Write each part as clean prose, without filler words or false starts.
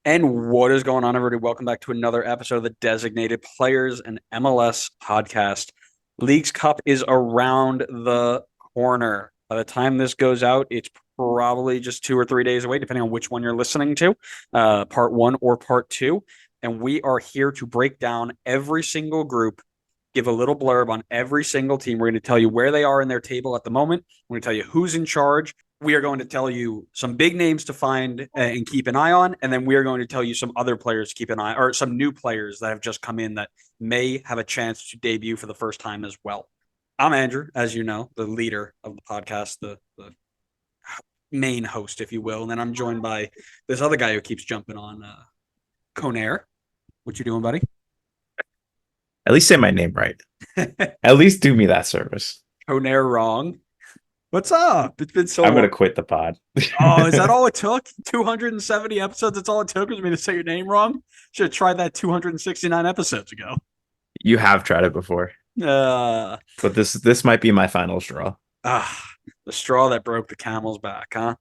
And what is going on, everybody? Welcome back to another episode of the Designated Players and MLS podcast. Leagues Cup is around the corner. By the time this goes out, it's probably just 2 or 3 days away, depending on which one you're listening to, part one or part two. And we are here to break down every single group, give a little blurb on every single team. We're going to tell you where they are in their table at the moment. We're going to tell you who's in charge. We are going to tell you some big names to find and keep an eye on. And then we are going to tell you some other players to keep an eye, or some new players that have just come in that may have a chance to debut for the first time as well. I'm Andrew, as you know, the leader of the podcast, the main host, if you will. And then I'm joined by this other guy who keeps jumping on, Conair. What you doing, buddy? At least say my name right. At least do me that service. Conair wrong. What's up? It's been so I'm long. going to quit the pod. Oh, is that all it took? 270 episodes. That's all it took was me to say your name wrong. Should have tried that 269 episodes ago. You have tried it before. But this might be my final straw. The straw that broke the camel's back, huh?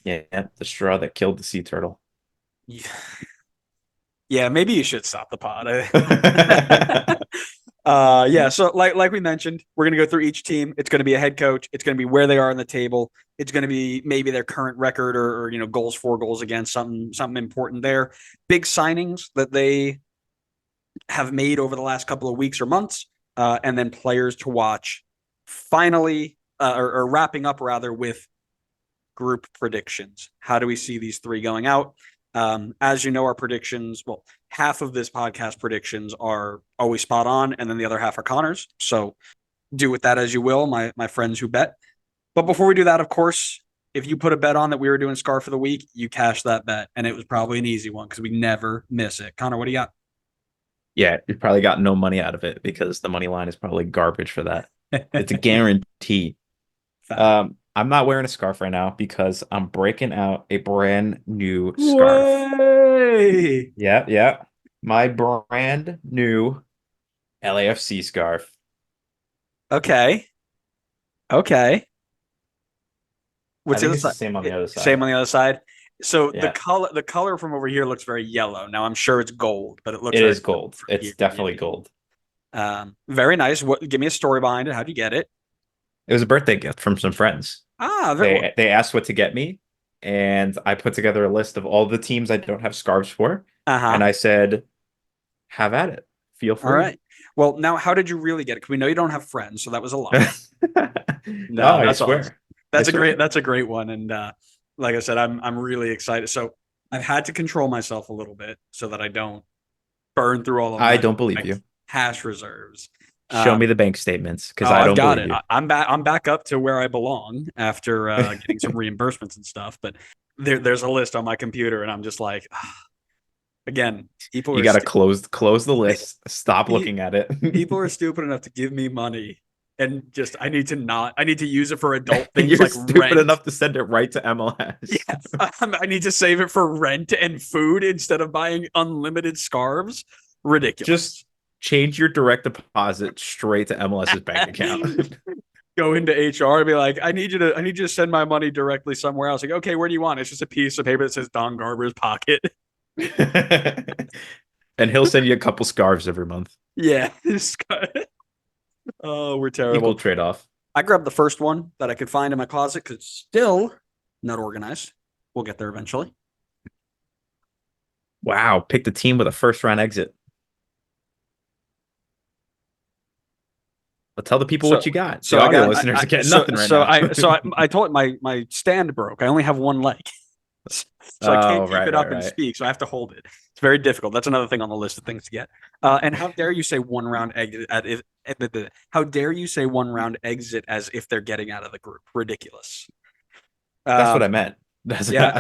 Yeah, the straw that killed the sea turtle. Yeah, maybe you should stop the pod. So like we mentioned, we're gonna go through each team. It's gonna be a head coach. It's gonna be where they are on the table. It's gonna be maybe their current record or goals for, goals against, something important there. Big signings that they have made over the last couple of weeks or months, and then players to watch. Finally, or wrapping up rather with group predictions. How do we see these three going out? As you know, our predictions, well, half of this podcast predictions are always spot on, and then the other half are Connor's. So do with that as you will, my friends who bet. But before we do that, of course, if you put a bet on that we were doing Scarf of the Week, you cash that bet, and it was probably an easy one because we never miss it. Connor, what do you got? Yeah, you probably got no money out of it because the money line is probably garbage for that. It's a guarantee. I'm not wearing a scarf right now because I'm breaking out a brand new scarf. Way! Yeah. My brand new LAFC scarf. Okay. What's the other side? Same on the other side. Same on the other side. So Yeah. the color from over here looks very yellow. Now I'm sure it's gold, but it looks It is gold. It's here. definitely gold. Very nice. Give me a story behind it. How'd you get it? It was a birthday gift from some friends. They asked what to get me, and I put together a list of all the teams I don't have scarves for, and I said, "Have at it. Feel free." All right. Well, now how did you really get it? Because we know you don't have friends, so that was a lie. No, I swear. Awesome. That's a great one. And like I said, I'm really excited. So I've had to control myself a little bit so that I don't burn through all of I don't believe you. Cash reserves. Show me the bank statements because I don't believe you. I'm back up to where I belong after getting some reimbursements and stuff. But there's a list on my computer, and I'm just like, again, people. You got to close the list. Stop looking at it. People are stupid enough to give me money, and just I need to use it for adult things. You're like stupid rent. enough to send it right to MLS. Yes, I need to save it for rent and food instead of buying unlimited scarves. Ridiculous. Just change your direct deposit straight to MLS's bank account. Go into HR and be like, I need you to send my money directly somewhere else. Like, okay, where do you want it? It's just a piece of paper that says Don Garber's pocket. And he'll send you a couple scarves every month. Yeah. Oh, we're terrible. Equal trade-off. I grabbed the first one that I could find in my closet because it's still not organized. We'll get there eventually. Wow. Picked a team with a first-round exit. But tell the people what you got. So the audio listeners are getting nothing right now. I told my stand broke. I only have one leg. So I can't keep it up and speak, so I have to hold it. It's very difficult. That's another thing on the list of things to get. And how dare you say one round exit how dare you say one round exit as if they're getting out of the group? Ridiculous. That's what I meant.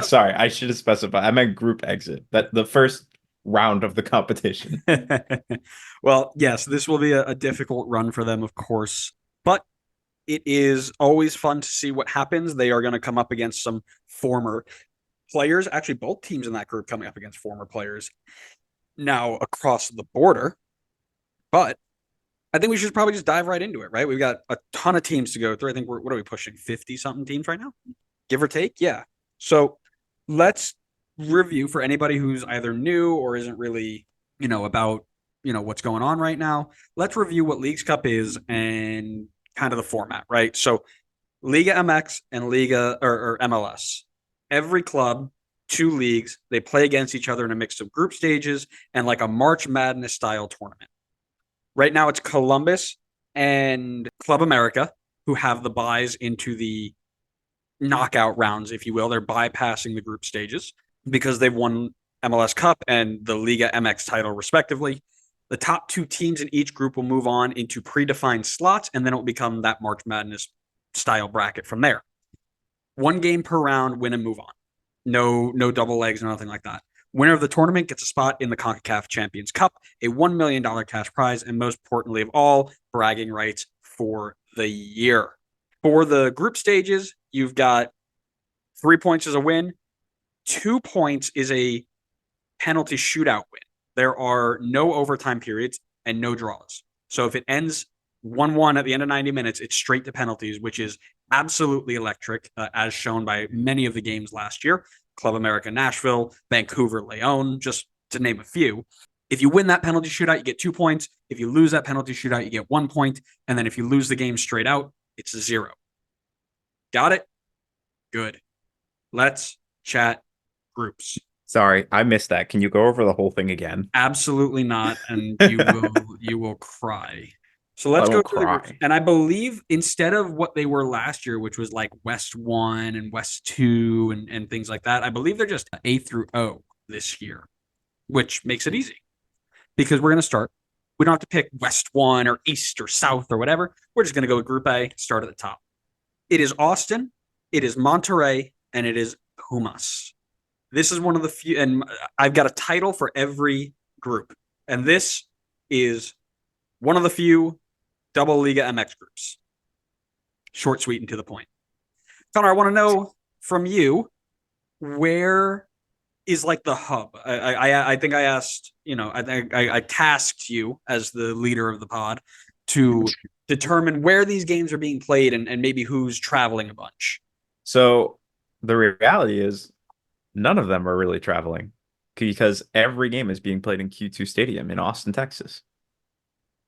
Sorry, I should have specified. I meant group exit. That the first round of the competition. Well, yes, this will be a difficult run for them, of course, but it is always fun to see what happens. They are going to come up against some former players. Actually, both teams in that group coming up against former players now across the border. But I think we should probably just dive right into it, right? We've got a ton of teams to go through. I think what are we pushing? 50-something teams right now? Give or take? Yeah. So let's review for anybody who's either new or isn't really, about, what's going on right now. Let's review what Leagues Cup is and kind of the format, right? So Liga MX and Liga or MLS. Every club, two leagues, they play against each other in a mix of group stages and like a March Madness style tournament. Right now it's Columbus and Club America who have the buys into the knockout rounds, if you will. They're bypassing the group stages because they've won MLS Cup and the Liga MX title, respectively. The top two teams in each group will move on into predefined slots, and then it will become that March Madness style bracket from there. One game per round, win and move on. No double legs, nothing like that. Winner of the tournament gets a spot in the CONCACAF Champions Cup, a $1 million cash prize, and most importantly of all, bragging rights for the year. For the group stages, you've got 3 points is a win. 2 points is a penalty shootout win. There are no overtime periods and no draws. So if it ends 1-1 at the end of 90 minutes, it's straight to penalties, which is absolutely electric, as shown by many of the games last year. Club America Nashville, Vancouver Leon, just to name a few. If you win that penalty shootout, you get 2 points. If you lose that penalty shootout, you get 1 point. And then if you lose the game straight out, it's 0. Got it? Good. Let's chat groups. Sorry, I missed that. Can you go over the whole thing again? Absolutely not, and you will cry. So let's go through the groups. And I believe instead of what they were last year, which was like West 1 and West 2 and things like that, I believe they're just A through O this year, which makes it easy because we're going to start. We don't have to pick West 1 or East or South or whatever. We're just going to go with Group A, start at the top. It is Ausin, it is Monterrey, and it is Pumas. This is one of the few, and I've got a title for every group. And this is one of the few double Liga MX groups. Short, sweet, and to the point. Connor, I want to know from you, where is like the hub? I think I asked, I tasked you as the leader of the pod to determine where these games are being played and maybe who's traveling a bunch. So the reality is none of them are really traveling because every game is being played in Q2 Stadium in Austin, Texas,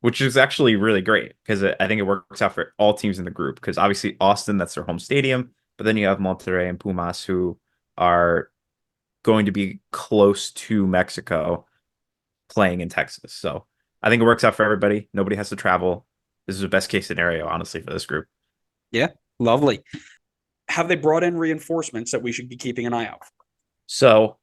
which is actually really great because I think it works out for all teams in the group because obviously Austin, that's their home stadium, but then you have Monterrey and Pumas who are going to be close to Mexico playing in Texas. So I think it works out for everybody. Nobody has to travel. This is the best case scenario, honestly, for this group. Yeah, lovely. Have they brought in reinforcements that we should be keeping an eye out for? So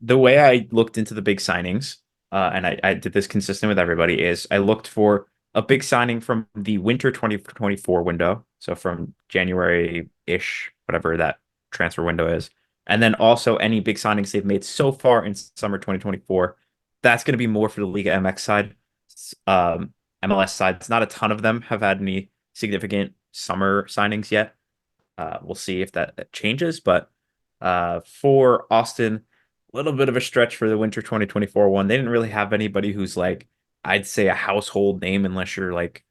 the way I looked into the big signings, and I did this consistent with everybody, is I looked for a big signing from the winter 2024 window. So from January-ish, whatever that transfer window is. And then also any big signings they've made so far in summer 2024. That's going to be more for the Liga MX side. MLS side, it's not a ton of them have had any significant summer signings yet. We'll see if that changes. But for Austin, a little bit of a stretch for the winter 2024 one. They didn't really have anybody who's like, I'd say a household name unless you're like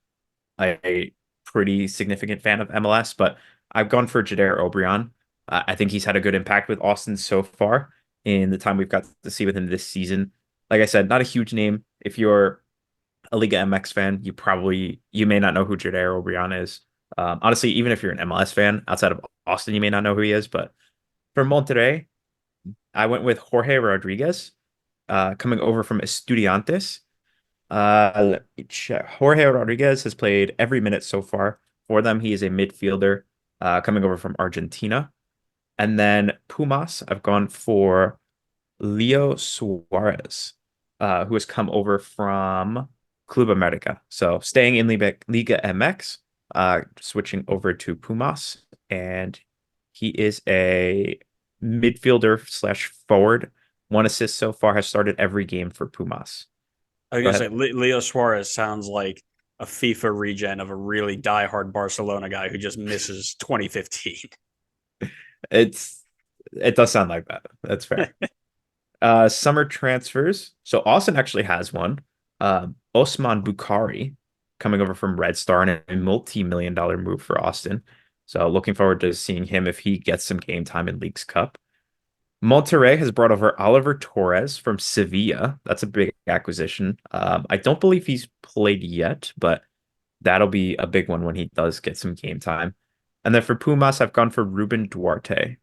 a pretty significant fan of MLS. But I've gone for Jader Obrian. I think he's had a good impact with Austin so far in the time we've got to see with him this season. Like I said, not a huge name. If you're a Liga MX fan, you may not know who Jader Obrian is. Honestly, even if you're an MLS fan outside of Austin, you may not know who he is. But for Monterrey, I went with Jorge Rodriguez, coming over from Estudiantes. Let me check. Jorge Rodriguez has played every minute so far for them. He is a midfielder, coming over from Argentina. And then Pumas, I've gone for Leo Suarez, who has come over from Club America. So staying in Liga MX, switching over to Pumas, and he is a midfielder/forward. 1 assist so far, has started every game for Pumas. I was going to say, Leo Suarez sounds like a FIFA regen of a really diehard Barcelona guy who just misses 2015. It does sound like that. That's fair. Summer transfers. So Austin actually has one. Osman Bukhari coming over from Red Star in a multi-million-dollar move for Austin. So looking forward to seeing him if he gets some game time in Leagues Cup. Monterrey has brought over Oliver Torres from Sevilla. That's a big acquisition. I don't believe he's played yet, but that'll be a big one when he does get some game time. And then for Pumas, I've gone for Ruben Duarte,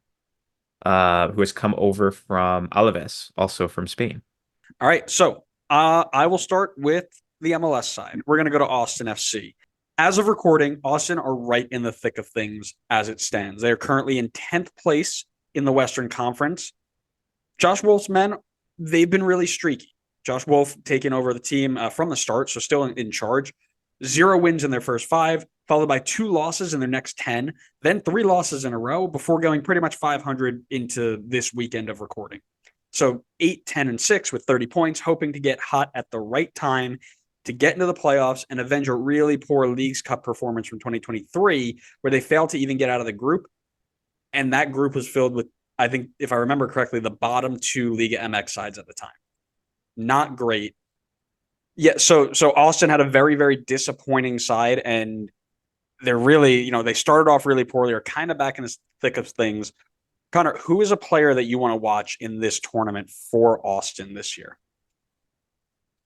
who has come over from Alaves, also from Spain. All right. So I will start with the MLS side. We're going to go to Austin FC. As of recording, Austin are right in the thick of things as it stands. They are currently in 10th place in the Western Conference. Josh Wolf's men, they've been really streaky. Josh Wolf taking over the team from the start, so still in charge. 0 wins in their first 5, followed by 2 losses in their next 10, then 3 losses in a row before going pretty much 500 into this weekend of recording. So 8, 10, and 6 with 30 points, hoping to get hot at the right time to get into the playoffs and avenge a really poor Leagues Cup performance from 2023, where they failed to even get out of the group. And that group was filled with, I think, if I remember correctly, the bottom 2 Liga MX sides at the time. Not great. Yeah, so Austin had a very, very disappointing side, and they're really, they started off really poorly, are kind of back in the thick of things. Connor, who is a player that you want to watch in this tournament for Austin this year?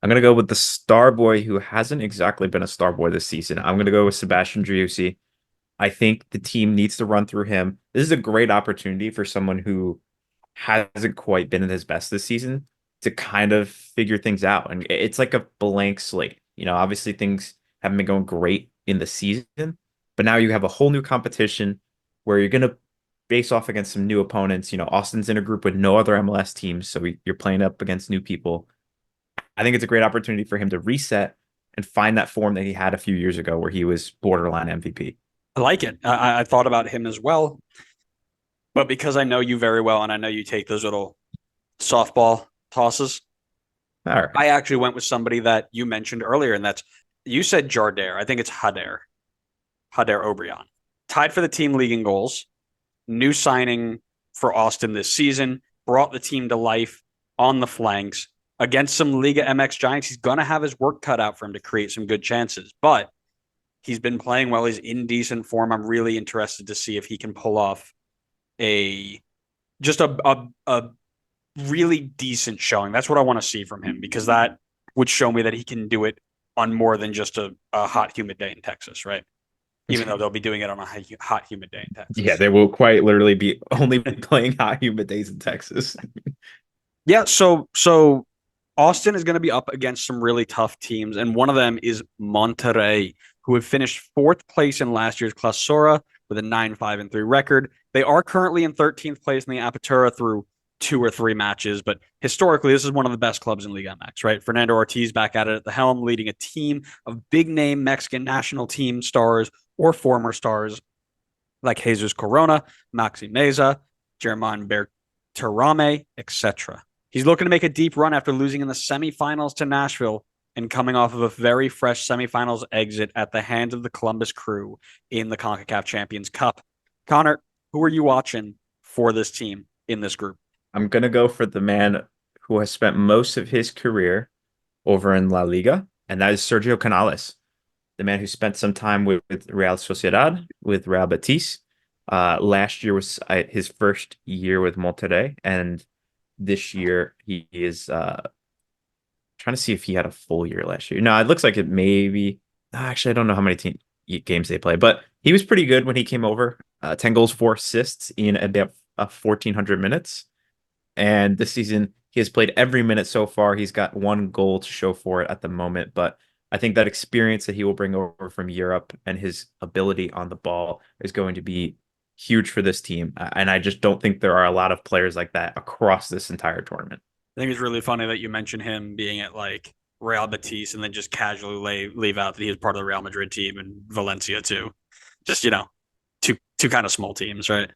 I'm gonna go with the star boy who hasn't exactly been a star boy this season. I'm gonna go with Sebastian Driussi. I think the team needs to run through him. This is a great opportunity for someone who hasn't quite been at his best this season to kind of figure things out. And it's like a blank slate. Obviously things haven't been going great in the season, but now you have a whole new competition where you're going to face off against some new opponents. Austin's in a group with no other MLS teams, so you're playing up against new people. I think it's a great opportunity for him to reset and find that form that he had a few years ago where he was borderline MVP. I like it. I thought about him as well, but because I know you very well and I know you take those little softball tosses, All right. I actually went with somebody that you mentioned earlier, and you said Jarder. I think it's Hader Obrian. Tied for the team league in goals. New signing for Austin this season. Brought the team to life on the flanks. Against some Liga MX giants, he's going to have his work cut out for him to create some good chances. But he's been playing well. He's in decent form. I'm really interested to see if he can pull off a really decent showing. That's what I want to see from him, because that would show me that he can do it on more than just a hot, humid day in Texas, right? Even though they'll be doing it on a hot, humid day in Texas. Yeah, they will quite literally be only playing hot, humid days in Texas. Yeah, so Austin is going to be up against some really tough teams, and one of them is Monterrey, who have finished 4th place in last year's Clausura with a 9-5-3 record. They are currently in 13th place in the Apertura through 2 or 3 matches, but historically, this is one of the best clubs in Liga MX, right? Fernando Ortiz back at it at the helm, leading a team of big-name Mexican national team stars or former stars like Jesus Corona, Maxi Meza, German Berterame, etc. He's looking to make a deep run after losing in the semifinals to Nashville and coming off of a very fresh semifinals exit at the hands of the Columbus Crew in the CONCACAF Champions Cup. Connor, who are you watching for this team in this group? I'm going to go for the man who has spent most of his career over in La Liga, and that is Sergio Canales, the man who spent some time with Real Sociedad, with Real Betis. Last year was his first year with Monterrey, and this year he is trying to see if he had a full year last year. No, it looks like it maybe. Actually, I don't know how many games they play, but he was pretty good when he came over. 10 goals, 4 assists in about 1,400 minutes. And this season, he has played every minute so far. He's got 1 goal to show for it at the moment, but I think that experience that he will bring over from Europe and his ability on the ball is going to be huge for this team. And I just don't think there are a lot of players like that across this entire tournament. I think it's really funny that you mentioned him being at like Real Betis and then just casually leave out that he was part of the Real Madrid team and Valencia too. Just, two kind of small teams, right?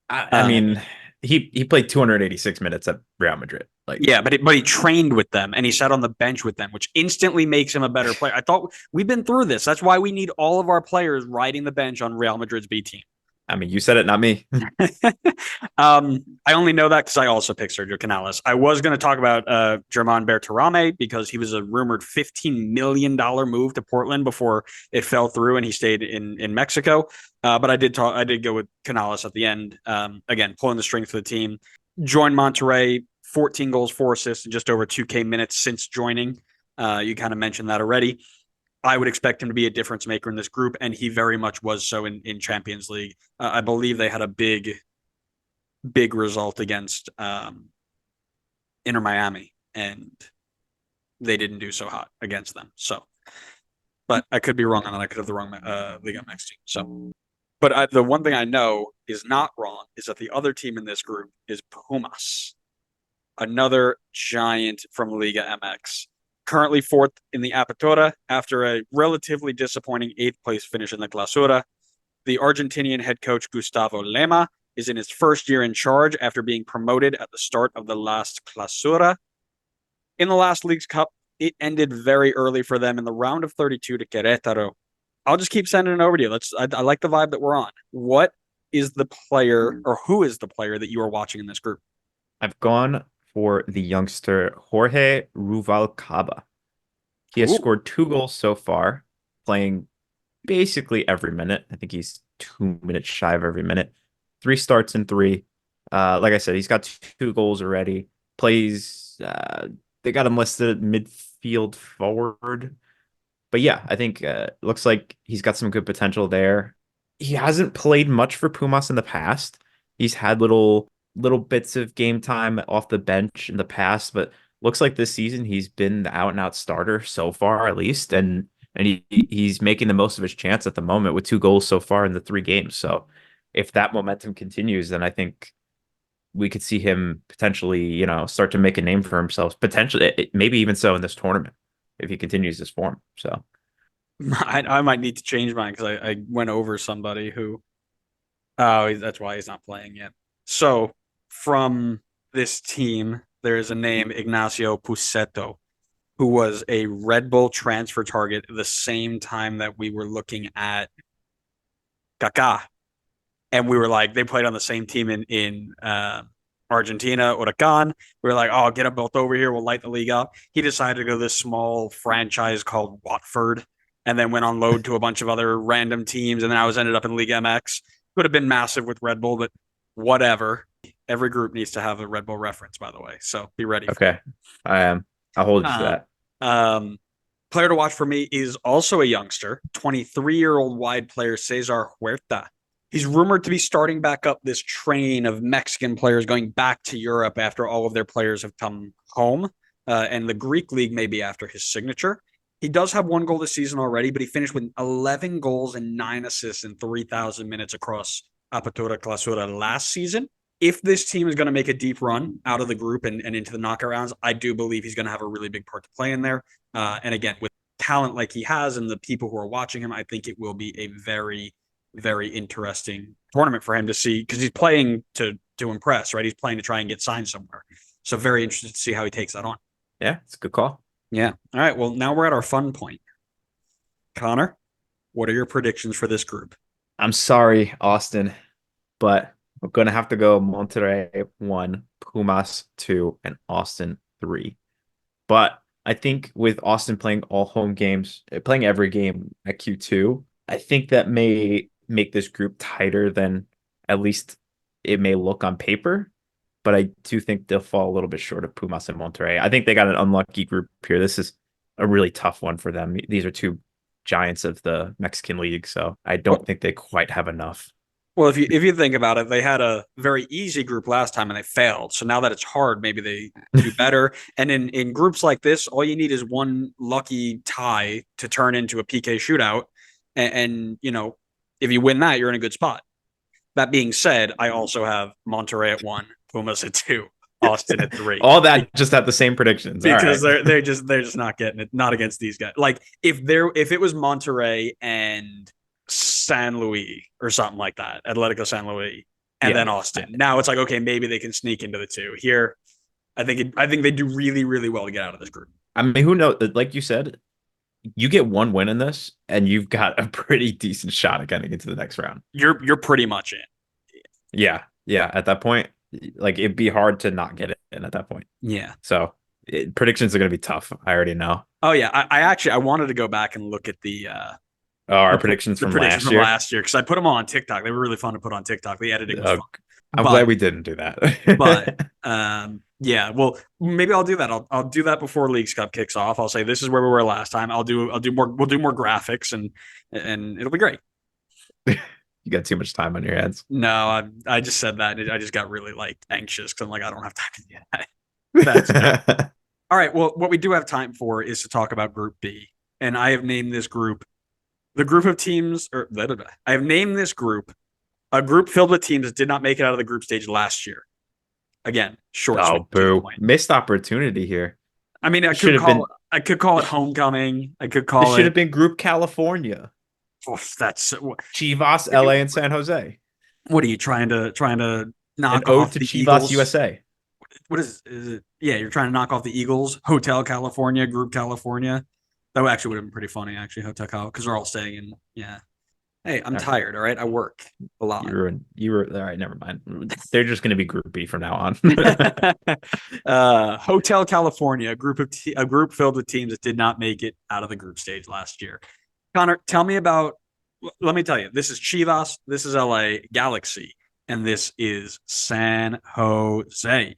I mean, he played 286 minutes at Real Madrid. Yeah, but he trained with them and he sat on the bench with them, which instantly makes him a better player. I thought we've been through this. That's why we need all of our players riding the bench on Real Madrid's B team. I mean, you said it, not me. I only know that because I also picked Sergio Canales. I was going to talk about German Berterame because he was a rumored $15 million move to Portland before it fell through and he stayed in Mexico. But I did go with Canales at the end. Again, pulling the strings for the team. joined Monterrey, 14 goals, 4 assists in just over 2K minutes since joining. You kind of mentioned that already. I would expect him to be a difference maker in this group, and he very much was so in Champions League. I believe they had a big result against Inter Miami, and they didn't do so hot against them. So, but I could be wrong on that. I could have the wrong Liga MX team. So, but the one thing I know is not wrong is that the other team in this group is Pumas, another giant from Liga MX. Currently fourth in the Apertura after a relatively disappointing 8th place finish in the Clausura. The Argentinian head coach Gustavo Lema is in his first year in charge after being promoted at the start of the last Clausura. In the last League's Cup, it ended very early for them in the round of 32 to Querétaro. I'll just keep sending it over to you. I like the vibe that we're on. What is the player, or who is the player that you are watching in this group? I've gone for the youngster Jorge Ruvalcaba. He has scored 2 goals so far, playing basically every minute. I think he's 2 minutes shy of every minute. 3 starts in 3. Like I said, he's got 2 goals already. Plays. They got him listed midfield forward. But yeah, I think looks like he's got some good potential there. He hasn't played much for Pumas in the past. He's had little bits of game time off the bench in the past, but looks like this season he's been the out and out starter so far, at least, and he's making the most of his chance at the moment with 2 goals so far in the 3 games. So if that momentum continues, then I think we could see him potentially, start to make a name for himself. Potentially, maybe even so in this tournament if he continues this form. So I might need to change mine because I went over somebody who. Oh, that's why he's not playing yet. So from this team, there is a name, Ignacio Pusetto, who was a Red Bull transfer target the same time that we were looking at Kaká. And we were like, they played on the same team in Argentina, Huracan. We were like, oh, get them both over here. We'll light the league up. He decided to go to this small franchise called Watford and then went on loan to a bunch of other random teams. And then ended up in Liga MX. Could have been massive with Red Bull, but whatever. Every group needs to have a Red Bull reference, by the way. So be ready. Okay. I am. I'll hold you to that. Player to watch for me is also a youngster, 23-year-old wide player Cesar Huerta. He's rumored to be starting back up this train of Mexican players going back to Europe after all of their players have come home. And the Greek league may be after his signature. He does have 1 goal this season already, but he finished with 11 goals and 9 assists in 3,000 minutes across Apertura Clausura last season. If this team is going to make a deep run out of the group and into the knockout rounds, I do believe he's going to have a really big part to play in there. And again, with talent like he has and the people who are watching him, I think it will be a very, very interesting tournament for him to see because he's playing to impress, right? He's playing to try and get signed somewhere. So very interested to see how he takes that on. Yeah, it's a good call. Yeah. All right. Well, now we're at our fun point. Connor, what are your predictions for this group? I'm sorry, Austin, but we're going to have to go Monterrey 1, Pumas 2, and Austin 3. But I think with Austin playing all home games, playing every game at Q2, I think that may make this group tighter than at least it may look on paper. But I do think they'll fall a little bit short of Pumas and Monterrey. I think they got an unlucky group here. This is a really tough one for them. These are 2 giants of the Mexican League, so I don't think they quite have enough. Well, if you think about it, they had a very easy group last time and they failed. So now that it's hard, maybe they do better. And in groups like this, all you need is 1 lucky tie to turn into a PK shootout. And if you win that, you're in a good spot. That being said, I also have Monterrey at 1, Pumas at 2, Austin at 3. All that just at the same predictions because they're just not getting it. Not against these guys. Like if it was Monterrey and San Luis or something like that, Atletico San Luis, and then Austin. Now it's like, okay, maybe they can sneak into the 2. Here, I think they do really, really well to get out of this group. I mean, who knows? Like you said, you get 1 win in this, and you've got a pretty decent shot at getting into the next round. You're pretty much in. Yeah. At that point, like it'd be hard to not get it in at that point. Yeah. So predictions are going to be tough. I already know. Oh yeah, I wanted to go back and look at our predictions from last year because I put them all on TikTok. They were really fun to put on TikTok. The editing was fun. I'm glad but we didn't do but that. yeah, well, maybe I'll do that. I'll do that before Leagues Cup kicks off. I'll say this is where we were last time. I'll do more. We'll do more graphics and it'll be great. You got too much time on your hands. No, I just said that. And I just got really like anxious because I'm like I don't have time to do that. That's all right. Well, what we do have time for is to talk about Group B, and I have named this group the group of teams, or blah, blah, blah. I have named this group a group filled with teams that did not make it out of the group stage last year. Again, short, Oh, sweet, to the boo. point. Missed opportunity here. I mean, This should have been I could call it homecoming. I could this call should it. have been Group California. Oh, that's Chivas, LA, and San Jose. what are you trying to An knock ode off to the Chivas Eagles? USA. What is it? Yeah, you're trying to knock off the Eagles. Hotel California, Group California. That actually would have been pretty funny, actually. Hotel Cal, because they're all staying in. Yeah. Hey, I'm All right. tired. All right, I work a lot. You were all right, never mind. They're just gonna be Group B from now on. Hotel California, a group filled with teams that did not make it out of the group stage last year. Connor, tell me about. Let me tell you, this is Chivas, this is LA Galaxy, and this is San Jose.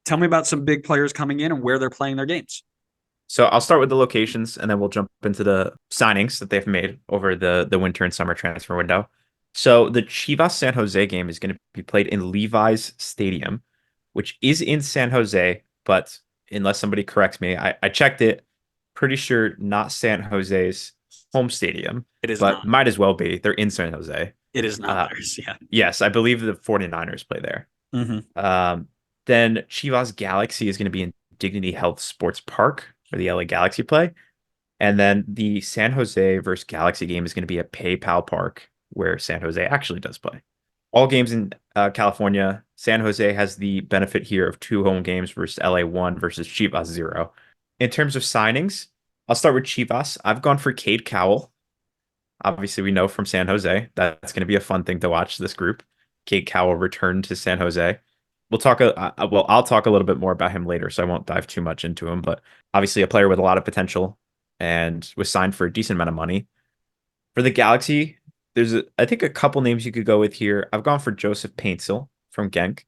Tell me about some big players coming in and where they're playing their games. So I'll start with the locations and then we'll jump into the signings that they've made over the winter and summer transfer window. So the Chivas San Jose game is going to be played in Levi's Stadium, which is in San Jose, but unless somebody corrects me, I checked it. Pretty sure not San Jose's home stadium, It is but not. might as well be. They're in San Jose. It is not Uh, theirs. Yeah. yes, I believe the 49ers play there. Mm-hmm. Then Chivas Galaxy is going to be in Dignity Health Sports Park where the LA Galaxy play. And then the San Jose versus Galaxy game is going to be at PayPal Park where San Jose actually does play. All games in California. San Jose has the benefit here of 2 home games versus LA 1 versus Chivas 0. In terms of signings, I'll start with Chivas. I've gone for Cade Cowell. Obviously, we know from San Jose. That's going to be a fun thing to watch this group. Cade Cowell returned to San Jose. I'll talk a little bit more about him later, so I won't dive too much into him. But obviously, a player with a lot of potential and was signed for a decent amount of money. For the Galaxy, I think a couple names you could go with here. I've gone for Joseph Paintsil from Genk.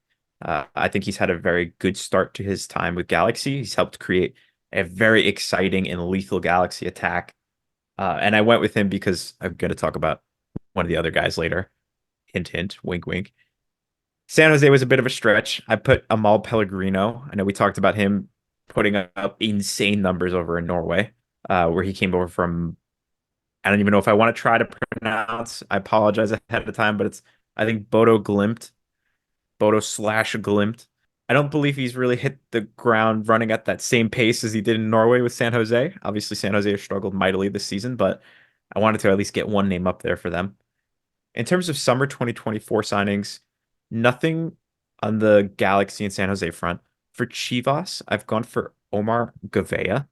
I think he's had a very good start to his time with Galaxy. He's helped create a very exciting and lethal Galaxy attack. And I went with him because I'm going to talk about one of the other guys later. Hint, hint, wink, wink. San Jose was a bit of a stretch. I put Amal Pellegrino. I know we talked about him putting up insane numbers over in Norway, where he came over from. I don't even know if I want to try to pronounce. I apologize ahead of time, but I think Bodo/Glimt. I don't believe he's really hit the ground running at that same pace as he did in Norway with San Jose. Obviously, San Jose has struggled mightily this season, but I wanted to at least get one name up there for them. In terms of summer 2024 signings, nothing on the Galaxy and San Jose front. For Chivas, I've gone for Omar Gavea,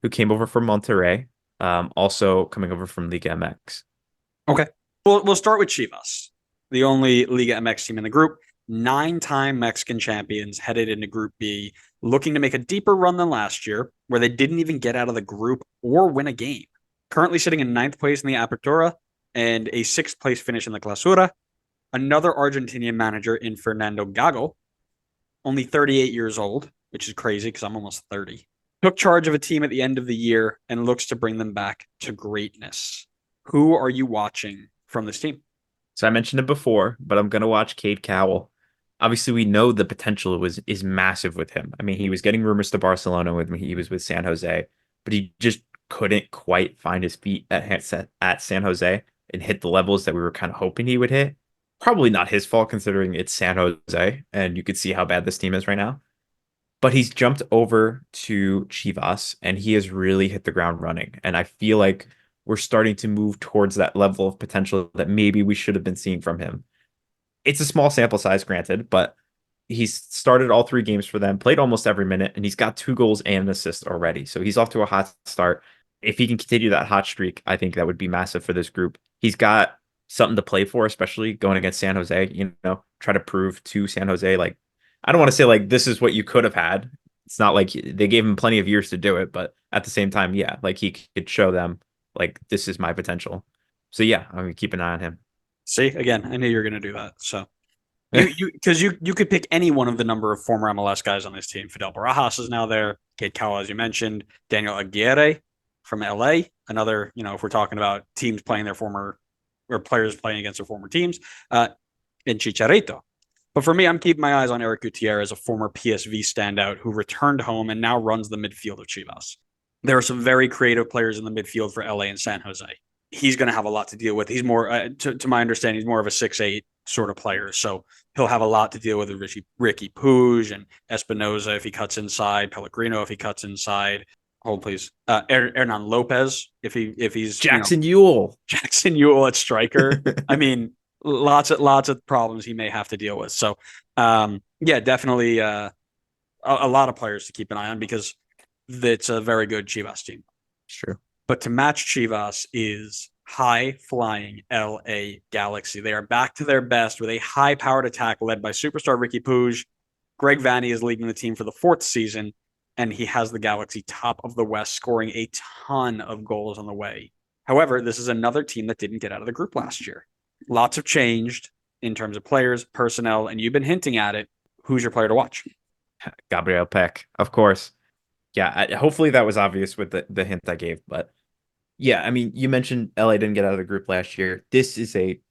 who came over from Monterrey, also coming over from Liga MX. Okay. Well, we'll start with Chivas, the only Liga MX team in the group. 9-time Mexican champions headed into Group B, looking to make a deeper run than last year, where they didn't even get out of the group or win a game. Currently sitting in 9th place in the Apertura and a 6th place finish in the Clausura. Another Argentinian manager in Fernando Gago, only 38 years old, which is crazy because I'm almost 30. Took charge of a team at the end of the year and looks to bring them back to greatness. Who are you watching from this team? So I mentioned it before, but I'm gonna watch Cade Cowell. Obviously, we know the potential is massive with him. I mean, he was getting rumors to Barcelona when he was with San Jose, but he just couldn't quite find his feet at San Jose and hit the levels that we were kind of hoping he would hit. Probably not his fault considering it's San Jose and you could see how bad this team is right now. But he's jumped over to Chivas and he has really hit the ground running. And I feel like we're starting to move towards that level of potential that maybe we should have been seeing from him. It's a small sample size, granted, but he's started all 3 games for them, played almost every minute, and he's got 2 goals and an assist already. So he's off to a hot start. If he can continue that hot streak, I think that would be massive for this group. He's got something to play for, especially going against San Jose, try to prove to San Jose, like, I don't want to say like this is what you could have had. It's not like they gave him plenty of years to do it, but at the same time, yeah, like he could show them like this is my potential. So yeah, I'm gonna keep an eye on him. See, again, I knew you were going to do that. So You could pick any one of the number of former MLS guys on this team. Fidel Barajas is now there. Kate Cowell, as you mentioned. Daniel Aguirre from LA. Another, if we're talking about teams playing their former or players playing against their former teams, and Chicharito. But for me, I'm keeping my eyes on Eric Gutierrez, a former PSV standout who returned home and now runs the midfield of Chivas. There are some very creative players in the midfield for LA and San Jose. He's going to have a lot to deal with. He's more, to my understanding, he's more of a 6'8" sort of player. So he'll have a lot to deal with Ricky Puig and Espinoza if he cuts inside, Pellegrino if he cuts inside. Hold please. Hernan Lopez if he's Jackson Ewell. Jackson Ewell at striker. I mean, lots of problems he may have to deal with. So yeah, definitely a lot of players to keep an eye on because it's a very good Chivas team. True. But to match Chivas is high-flying LA Galaxy. They are back to their best with a high-powered attack led by superstar Ricky Puig. Greg Vanney is leading the team for the 4th season, and he has the Galaxy top of the West, scoring a ton of goals on the way. However, this is another team that didn't get out of the group last year. Lots have changed in terms of players, personnel, and you've been hinting at it. Who's your player to watch? Gabriel Peck, of course. Yeah, hopefully that was obvious with the hint I gave. But yeah, I mean, you mentioned LA didn't get out of the group last year. This is it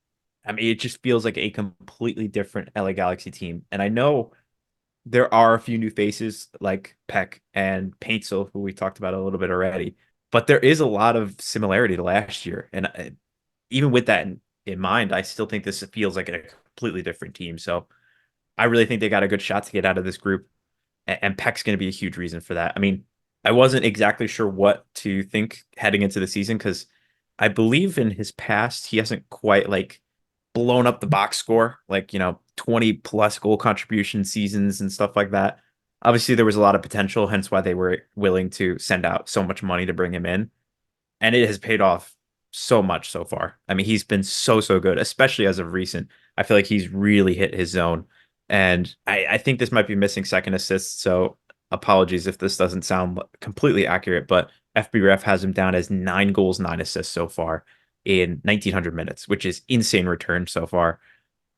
just feels like a completely different LA Galaxy team. And I know there are a few new faces like Peck and Paintsil, who we talked about a little bit already. But there is a lot of similarity to last year. And even with that in mind, I still think this feels like a completely different team. So I really think they got a good shot to get out of this group. And Peck's going to be a huge reason for that. I mean, I wasn't exactly sure what to think heading into the season because I believe in his past, he hasn't quite blown up the box score, 20 plus goal contribution seasons and stuff like that. Obviously, there was a lot of potential, hence why they were willing to send out so much money to bring him in. And it has paid off so much so far. I mean, he's been so good, especially as of recent. I feel like he's really hit his zone. And I think this might be missing second assist. So apologies if this doesn't sound completely accurate, but FBref has him down as 9 goals, 9 assists so far in 1,900 minutes, which is insane return so far.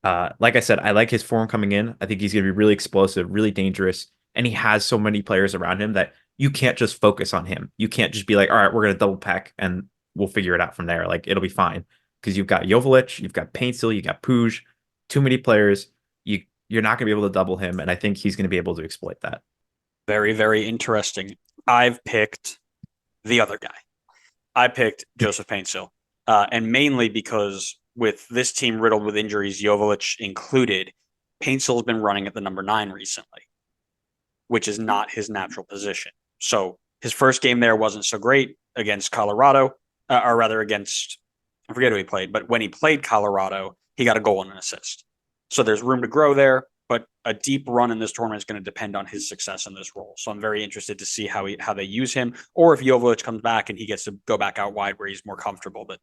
Like I said, I like his form coming in. I think he's going to be really explosive, really dangerous. And he has so many players around him that you can't just focus on him. You can't just be like, all right, we're going to double pack and we'll figure it out from there. It'll be fine. Because you've got Joveljic, you've got Paintsil, you got Puig, too many players. You're not going to be able to double him, and I think he's going to be able to exploit that. Very, very interesting. I've picked the other guy. I picked Joseph Paintsil, and mainly because with this team riddled with injuries, Joveljic included, Paintsil's been running at the number 9 recently, which is not his natural position. So his first game there wasn't so great against Colorado, or rather against, I forget who he played, but when he played Colorado, he got a goal and an assist. So there's room to grow there, but a deep run in this tournament is going to depend on his success in this role. So I'm very interested to see how they use him, or if Joveljic comes back and he gets to go back out wide where he's more comfortable. But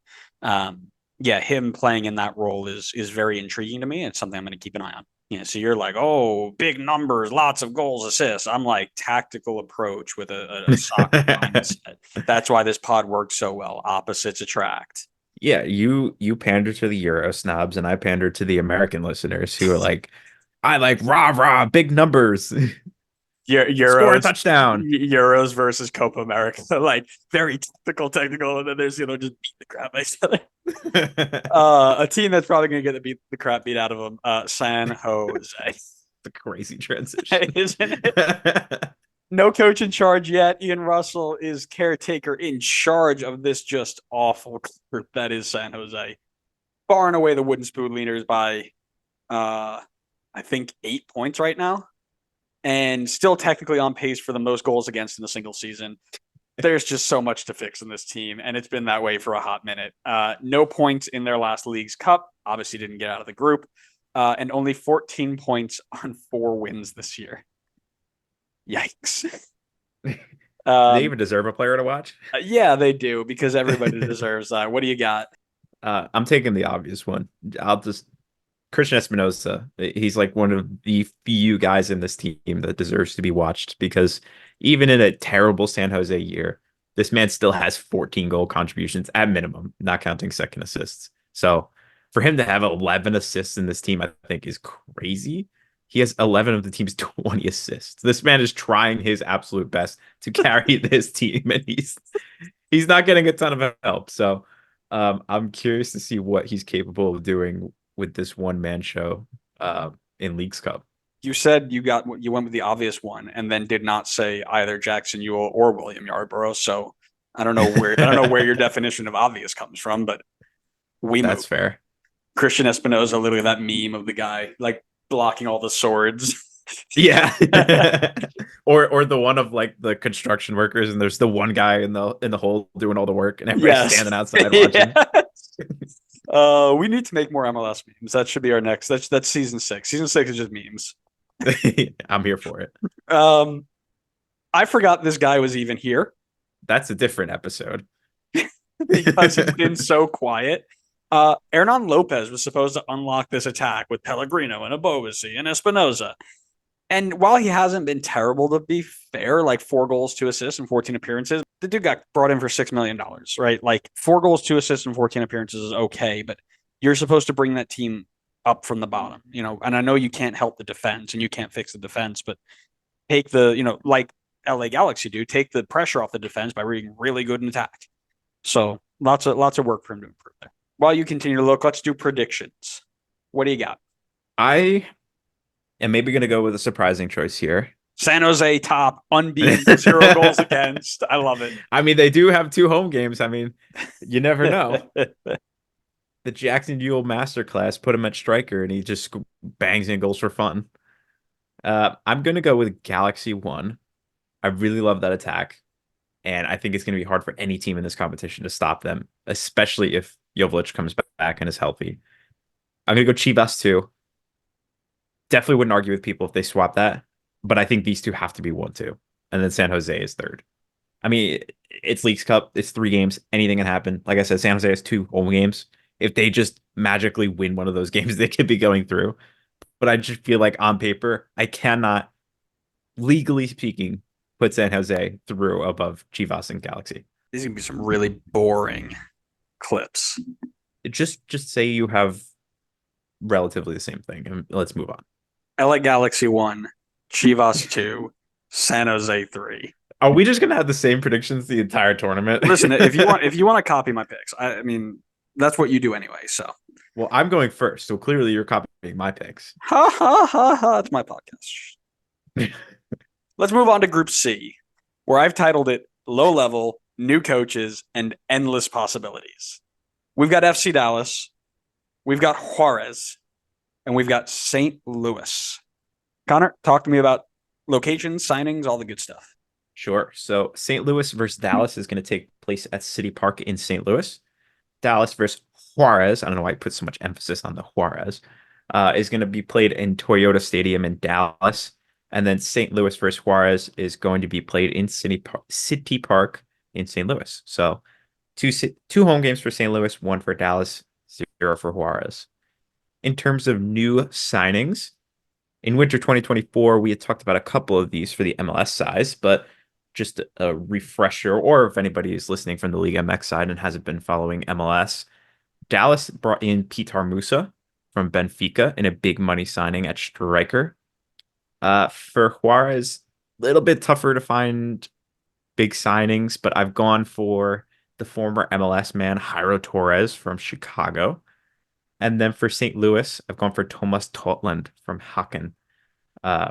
yeah, him playing in that role is very intriguing to me. And it's something I'm going to keep an eye on. So you're like, oh, big numbers, lots of goals, assists. I'm like tactical approach with a soccer mindset. That's why this pod works so well. Opposites attract. Yeah, you pander to the Euro snobs, and I pander to the American listeners who are like, I like rah big numbers. Euros, score a touchdown. Euros versus Copa America, very technical, and then there's just beat the crap out of each other. A team that's probably going to get the crap beat out of them. San Jose. The crazy transition, isn't it? No coach in charge yet. Ian Russell is caretaker in charge of this just awful group that is San Jose. Far and away the wooden spoon leaders by, I think, 8 points right now. And still technically on pace for the most goals against in a single season. There's just so much to fix in this team, and it's been that way for a hot minute. No points in their last League's Cup. Obviously didn't get out of the group. And only 14 points on 4 wins this year. Yikes. Do they even deserve a player to watch? Yeah, they do, because everybody deserves that. What do you got? I'm taking the obvious one. Christian Espinoza. He's one of the few guys in this team that deserves to be watched, because even in a terrible San Jose year, this man still has 14 goal contributions at minimum, not counting second assists. So For him to have 11 assists in this team, I think is crazy. He has 11 of the team's 20 assists. This man is trying his absolute best to carry this team, and he's not getting a ton of help. So I'm curious to see what he's capable of doing with this one man show in Leagues Cup. You said you went with the obvious one, and then did not say either Jackson Ewell or William Yarborough. So I don't know where your definition of obvious comes from, but we That's move. fair. Christian Espinoza, literally that meme of the guy like blocking all the swords. Yeah. or the one of like the construction workers, and there's the one guy in the hole doing all the work, and everybody's standing outside watching. We need to make more MLS memes. That should be our next. That's season 6. Season 6 is just memes. I'm here for it. I forgot this guy was even here. That's a different episode. Because he's been so quiet. Hernan Lopez was supposed to unlock this attack with Pellegrino and Abobasi and Espinoza. And while he hasn't been terrible, to be fair, like 4 goals, 2 assists, and 14 appearances, the dude got brought in for $6 million, right? Like 4 goals, 2 assists, and 14 appearances is okay, but you're supposed to bring that team up from the bottom, and I know you can't help the defense and you can't fix the defense, but take like LA Galaxy do, take the pressure off the defense by being really good in attack. So lots of work for him to improve there. While you continue to look, let's do predictions. What do you got? I am maybe going to go with a surprising choice here. San Jose top, unbeaten, 0 goals against. I love it. I mean, they do have 2 home games. I mean, you never know. The Jackson Ewell masterclass put him at striker, and he just bangs in goals for fun. I'm going to go with Galaxy 1. I really love that attack, and I think it's going to be hard for any team in this competition to stop them, especially if Jovic comes back and is healthy. I'm going to go Chivas 2. Definitely wouldn't argue with people if they swap that, but I think these two have to be 1-2, and then San Jose is 3rd. I mean, it's Leagues Cup. It's 3 games. Anything can happen. Like I said, San Jose has 2 home games. If they just magically win one of those games, they could be going through. But I just feel like on paper, I cannot, legally speaking, put San Jose through above Chivas and Galaxy. These are going to be some really boring clips. Just say you have relatively the same thing, and let's move on. LA Galaxy 1, Chivas 2, San Jose 3. Are we just going to have the same predictions the entire tournament? Listen, if you want to copy my picks, I mean, that's what you do anyway, so. Well, I'm going first, so clearly you're copying my picks. Ha, ha, ha, ha. It's my podcast. Let's move on to Group C, where I've titled it Low Level, New Coaches, and Endless Possibilities. We've got FC Dallas, we've got Juarez, and we've got St. Louis. Connor, talk to me about locations, signings, all the good stuff. Sure. So St. Louis versus Dallas is going to take place at City Park in St. Louis. Dallas versus Juarez, I don't know why I put so much emphasis on the Juarez, is going to be played in Toyota Stadium in Dallas. And then St. Louis versus Juarez is going to be played in City Park in St. Louis. So two home games for St. Louis, 1 for Dallas, 0 for Juarez. In terms of new signings, in winter 2024, we had talked about a couple of these for the MLS size, but just a refresher, or if anybody is listening from the Liga MX side and hasn't been following MLS, Dallas brought in Pitar Musa from Benfica in a big money signing at striker. For Juarez, a little bit tougher to find big signings, but I've gone for the former MLS man, Jairo Torres from Chicago. And then for St. Louis, I've gone for Thomas Totland from Haken,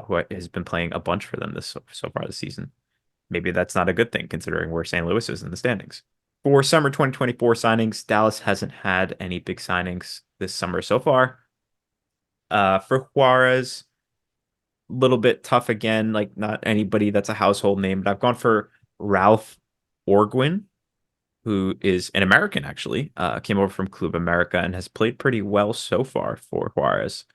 who has been playing a bunch for them so far this season. Maybe that's not a good thing considering where St. Louis is in the standings. For summer 2024 signings, Dallas hasn't had any big signings this summer so far. For Juarez, a little bit tough again, like not anybody that's a household name, but I've gone for Ralph Orguin, who is an American, actually, came over from Club America and has played pretty well so far for Juarez.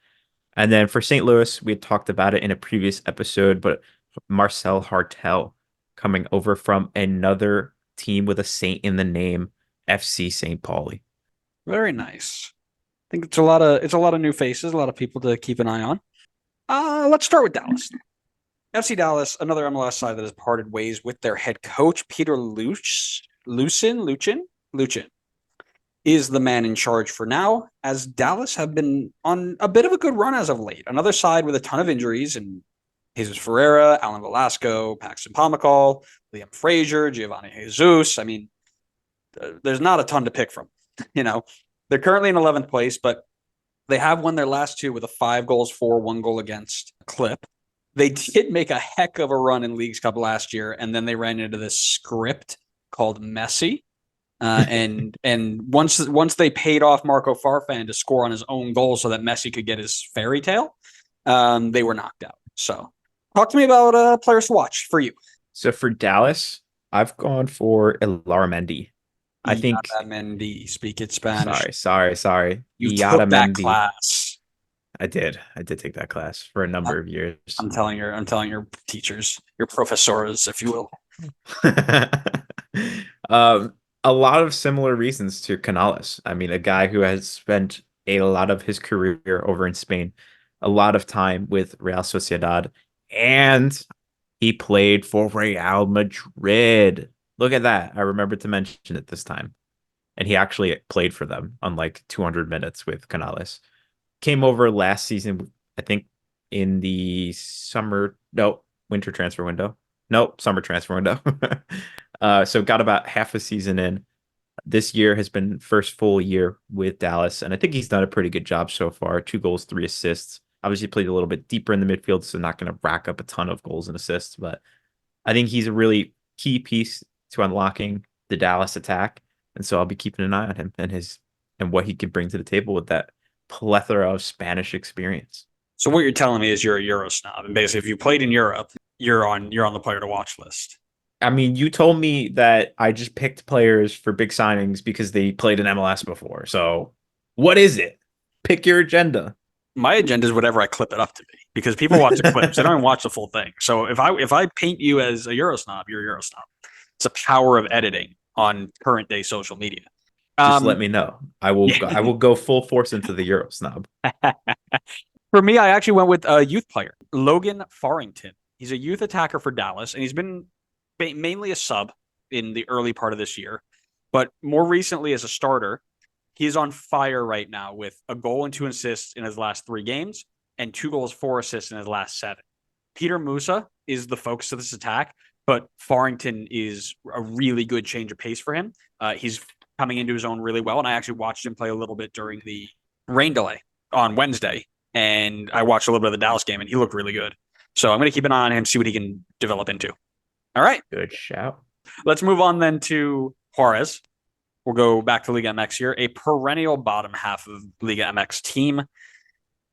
And then for St. Louis, we had talked about it in a previous episode, but Marcel Hartel coming over from another team with a Saint in the name, FC St. Pauli. Very nice. I think it's a lot of new faces, a lot of people to keep an eye on. Let's start with Dallas. FC Dallas, another MLS side that has parted ways with their head coach, Peter Luchin, is the man in charge for now, as Dallas have been on a bit of a good run as of late. Another side with a ton of injuries, and Jesus Ferreira, Alan Velasco, Paxton Pomykal, Liam Frazier, Giovanni Jesus. I mean, there's not a ton to pick from. You know, they're currently in 11th place, but they have won their last two with a 5 goals for, 1 goal against clip. They did make a heck of a run in Leagues Cup last year, and then they ran into this script called Messi. And once they paid off Marco Farfan to score on his own goal so that Messi could get his fairy tale, they were knocked out. So talk to me about players to watch for you. So for Dallas, I've gone for Mendy. I think. Mendy, speak it Spanish. Sorry. You took that class. I did take that class for a number of years. I'm telling your teachers, your professors, if you will. A lot of similar reasons to Canales. I mean, a guy who has spent a lot of his career over in Spain, a lot of time with Real Sociedad, and he played for Real Madrid. Look at that. I remembered to mention it this time. And he actually played for them on like 200 minutes with Canales. Came over last season, I think, in the winter transfer window. Summer transfer window. So got about half a season in. This year has been first full year with Dallas, and I think he's done a pretty good job so far. 2 goals, 3 assists. Obviously played a little bit deeper in the midfield, so not going to rack up a ton of goals and assists, but I think he's a really key piece to unlocking the Dallas attack. And so I'll be keeping an eye on him and what he could bring to the table with that plethora of Spanish experience. So what you're telling me is you're a Euro snob, and basically if you played in Europe, you're on the player to watch list. I mean, you told me that I just picked players for big signings because they played in MLS before. So what is it? Pick your agenda. My agenda is whatever I clip it up to be, because people watch the clips. They don't even watch the full thing. So if I paint you as a Euro snob, you're a Euro snob. It's a power of editing on current day social media. Just let me know. I will go full force into the Euro snob. For me, I actually went with a youth player, Logan Farrington. He's a youth attacker for Dallas, and he's been mainly a sub in the early part of this year, but more recently as a starter. He's on fire right now with a goal and 2 assists in his last 3 games and 2 goals, 4 assists in his last 7. Peter Musa is the focus of this attack, but Farrington is a really good change of pace for him. He's coming into his own really well, and I actually watched him play a little bit during the rain delay on Wednesday, and I watched a little bit of the Dallas game, and he looked really good. So I'm going to keep an eye on him, see what he can develop into. All right. Good shout. Let's move on then to Juarez. We'll go back to Liga MX here, a perennial bottom half of Liga MX team.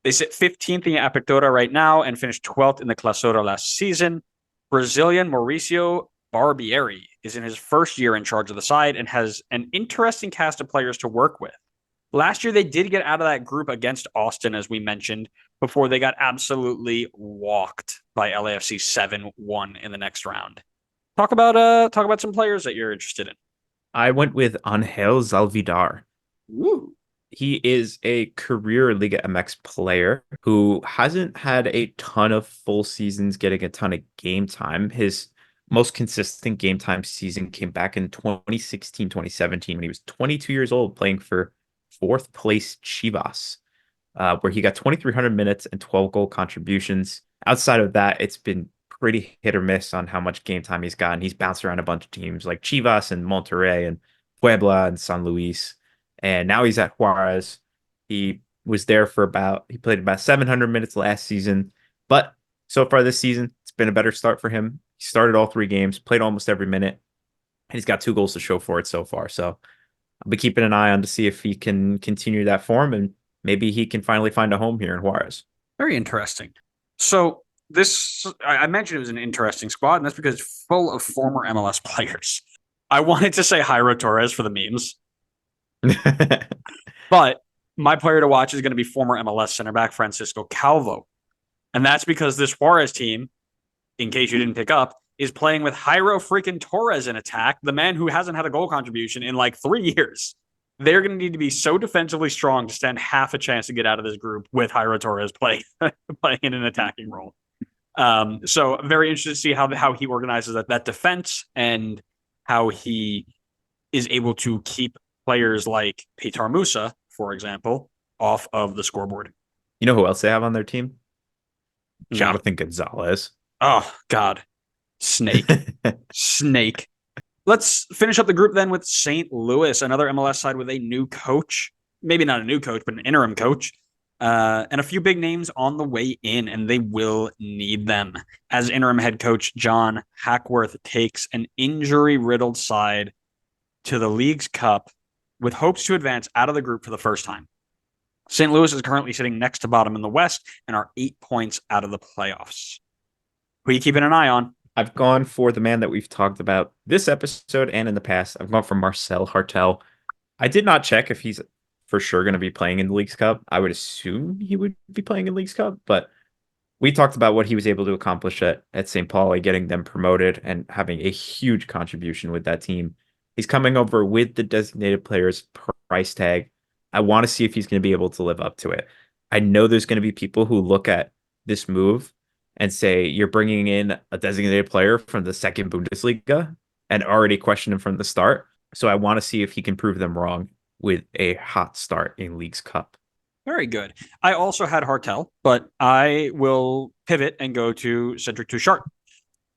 They sit 15th in the Apertura right now and finished 12th in the Clausura last season. Brazilian Mauricio Barbieri is in his first year in charge of the side and has an interesting cast of players to work with. Last year, they did get out of that group against Ausin, as we mentioned, before they got absolutely walked by LAFC 7-1 in the next round. Talk about some players that you're interested in. I went with Angel Zalvidar. Ooh. He is a career Liga MX player who hasn't had a ton of full seasons getting a ton of game time. His most consistent game time season came back in 2016, 2017 when he was 22 years old playing for 4th place Chivas, where he got 2,300 minutes and 12 goal contributions. Outside of that, it's been pretty hit or miss on how much game time he's gotten. He's bounced around a bunch of teams like Chivas and Monterrey and Puebla and San Luis. And now he's at Juarez. He was there he played about 700 minutes last season. But so far this season, it's been a better start for him. He started all 3 games, played almost every minute. And he's got 2 goals to show for it so far. So I'll be keeping an eye on to see if he can continue that form, and maybe he can finally find a home here in Juarez. Very interesting. So I mentioned it was an interesting squad, and that's because it's full of former MLS players. I wanted to say Jairo Torres for the memes. But my player to watch is going to be former MLS center back Francisco Calvo. And that's because this Juarez team, in case you didn't pick up, is playing with Jairo freaking Torres in attack, the man who hasn't had a goal contribution in like 3 years. They're going to need to be so defensively strong to stand half a chance to get out of this group with Jairo Torres playing in an attacking role. So I'm very interested to see how he organizes that defense and how he is able to keep players like Petar Musa, for example, off of the scoreboard. You know who else they have on their team? No. Jonathan Gonzalez. Oh, God. Snake. Snake. Let's finish up the group then with St. Louis, another MLS side with a new coach. Maybe not a new coach, but an interim coach. And a few big names on the way in, and they will need them. As interim head coach, John Hackworth takes an injury-riddled side to the League's Cup with hopes to advance out of the group for the first time. St. Louis is currently sitting next to bottom in the West and are 8 points out of the playoffs. Who are you keeping an eye on? I've gone for the man that we've talked about this episode and in the past. I've gone for Marcel Hartel. I did not check if he's for sure going to be playing in the League's Cup. I would assume he would be playing in League's Cup, but we talked about what he was able to accomplish at St. Pauli, getting them promoted and having a huge contribution with that team. He's coming over with the designated players price tag. I want to see if he's going to be able to live up to it. I know there's going to be people who look at this move and say you're bringing in a designated player from the second Bundesliga and already question him from the start. So I want to see if he can prove them wrong with a hot start in League's Cup. Very good. I also had Hartel, but I will pivot and go to Cedric Touchard,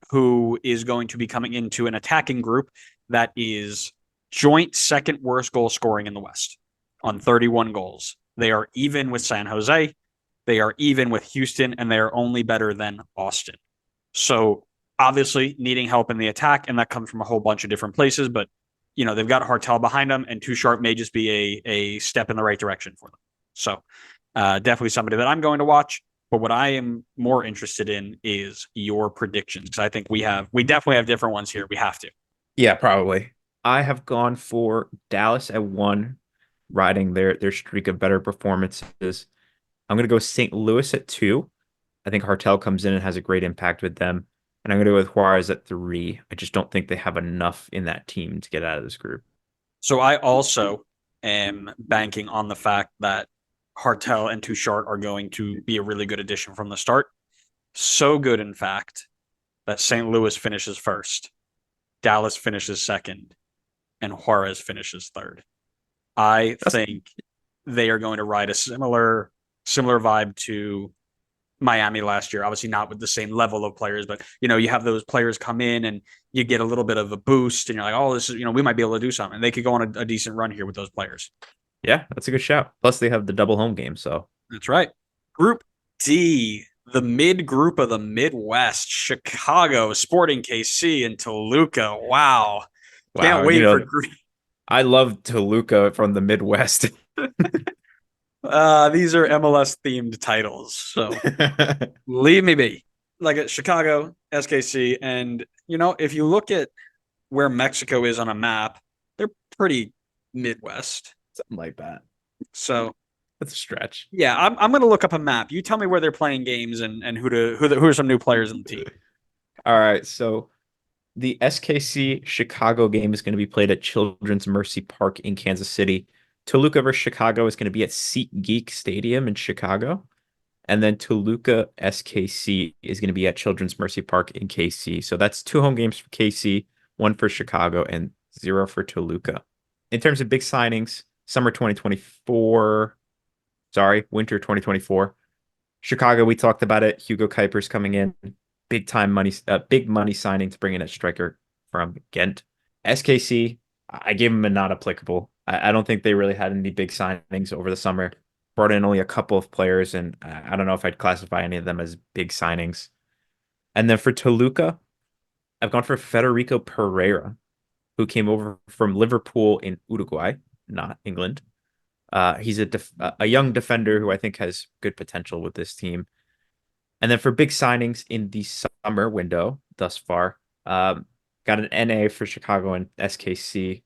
who is going to be coming into an attacking group that is joint second worst goal scoring in the West on 31 goals. They are even with San Jose. They are even with Houston, and they are only better than Austin. So obviously needing help in the attack, and that comes from a whole bunch of different places, but they've got Hartel behind them, and Touchard may just be a step in the right direction for them. So definitely somebody that I'm going to watch. But what I am more interested in is your predictions, because I think we definitely have different ones here. We have to. Yeah, probably. I have gone for Dallas at 1, riding their streak of better performances. I'm going to go St. Louis at 2. I think Hartel comes in and has a great impact with them. And I'm going to go with Juarez at 3. I just don't think they have enough in that team to get out of this group. So I also am banking on the fact that Hartel and Touchard are going to be a really good addition from the start. So good, in fact, that St. Louis finishes first, Dallas finishes second, and Juarez finishes third. I think they are going to ride a similar vibe to Miami last year. Obviously not with the same level of players, but you have those players come in and you get a little bit of a boost and you're like, oh, this is, we might be able to do something. They could go on a decent run here with those players. Yeah, that's a good shout. Plus they have the double home game. So that's right. Group D, the mid group of the Midwest, Chicago, Sporting KC, and Toluca. Wow. Can't wait for group. I love Toluca from the Midwest. These are MLS themed titles, so leave me be. Like at Chicago, SKC, and if you look at where Mexico is on a map, they're pretty Midwest, something like that. So that's a stretch. Yeah, I'm gonna look up a map. You tell me where they're playing games and who are some new players in the team. All right, so the SKC Chicago game is going to be played at Children's Mercy Park in Kansas City. Toluca versus Chicago is going to be at SeatGeek Stadium in Chicago. And then Toluca SKC is going to be at Children's Mercy Park in KC. So that's 2 home games for KC, 1 for Chicago, and 0 for Toluca. In terms of big signings, winter 2024. Chicago, we talked about it. Hugo Kuiper's coming in. Big money signing to bring in a striker from Ghent. SKC, I gave him a not applicable. I don't think they really had any big signings over the summer. Brought in only a couple of players, and I don't know if I'd classify any of them as big signings. And then for Toluca, I've gone for Federico Pereira, who came over from Liverpool in Uruguay, not England. He's a young defender who I think has good potential with this team. And then for big signings in the summer window thus far, got an NA for Chicago and SKC.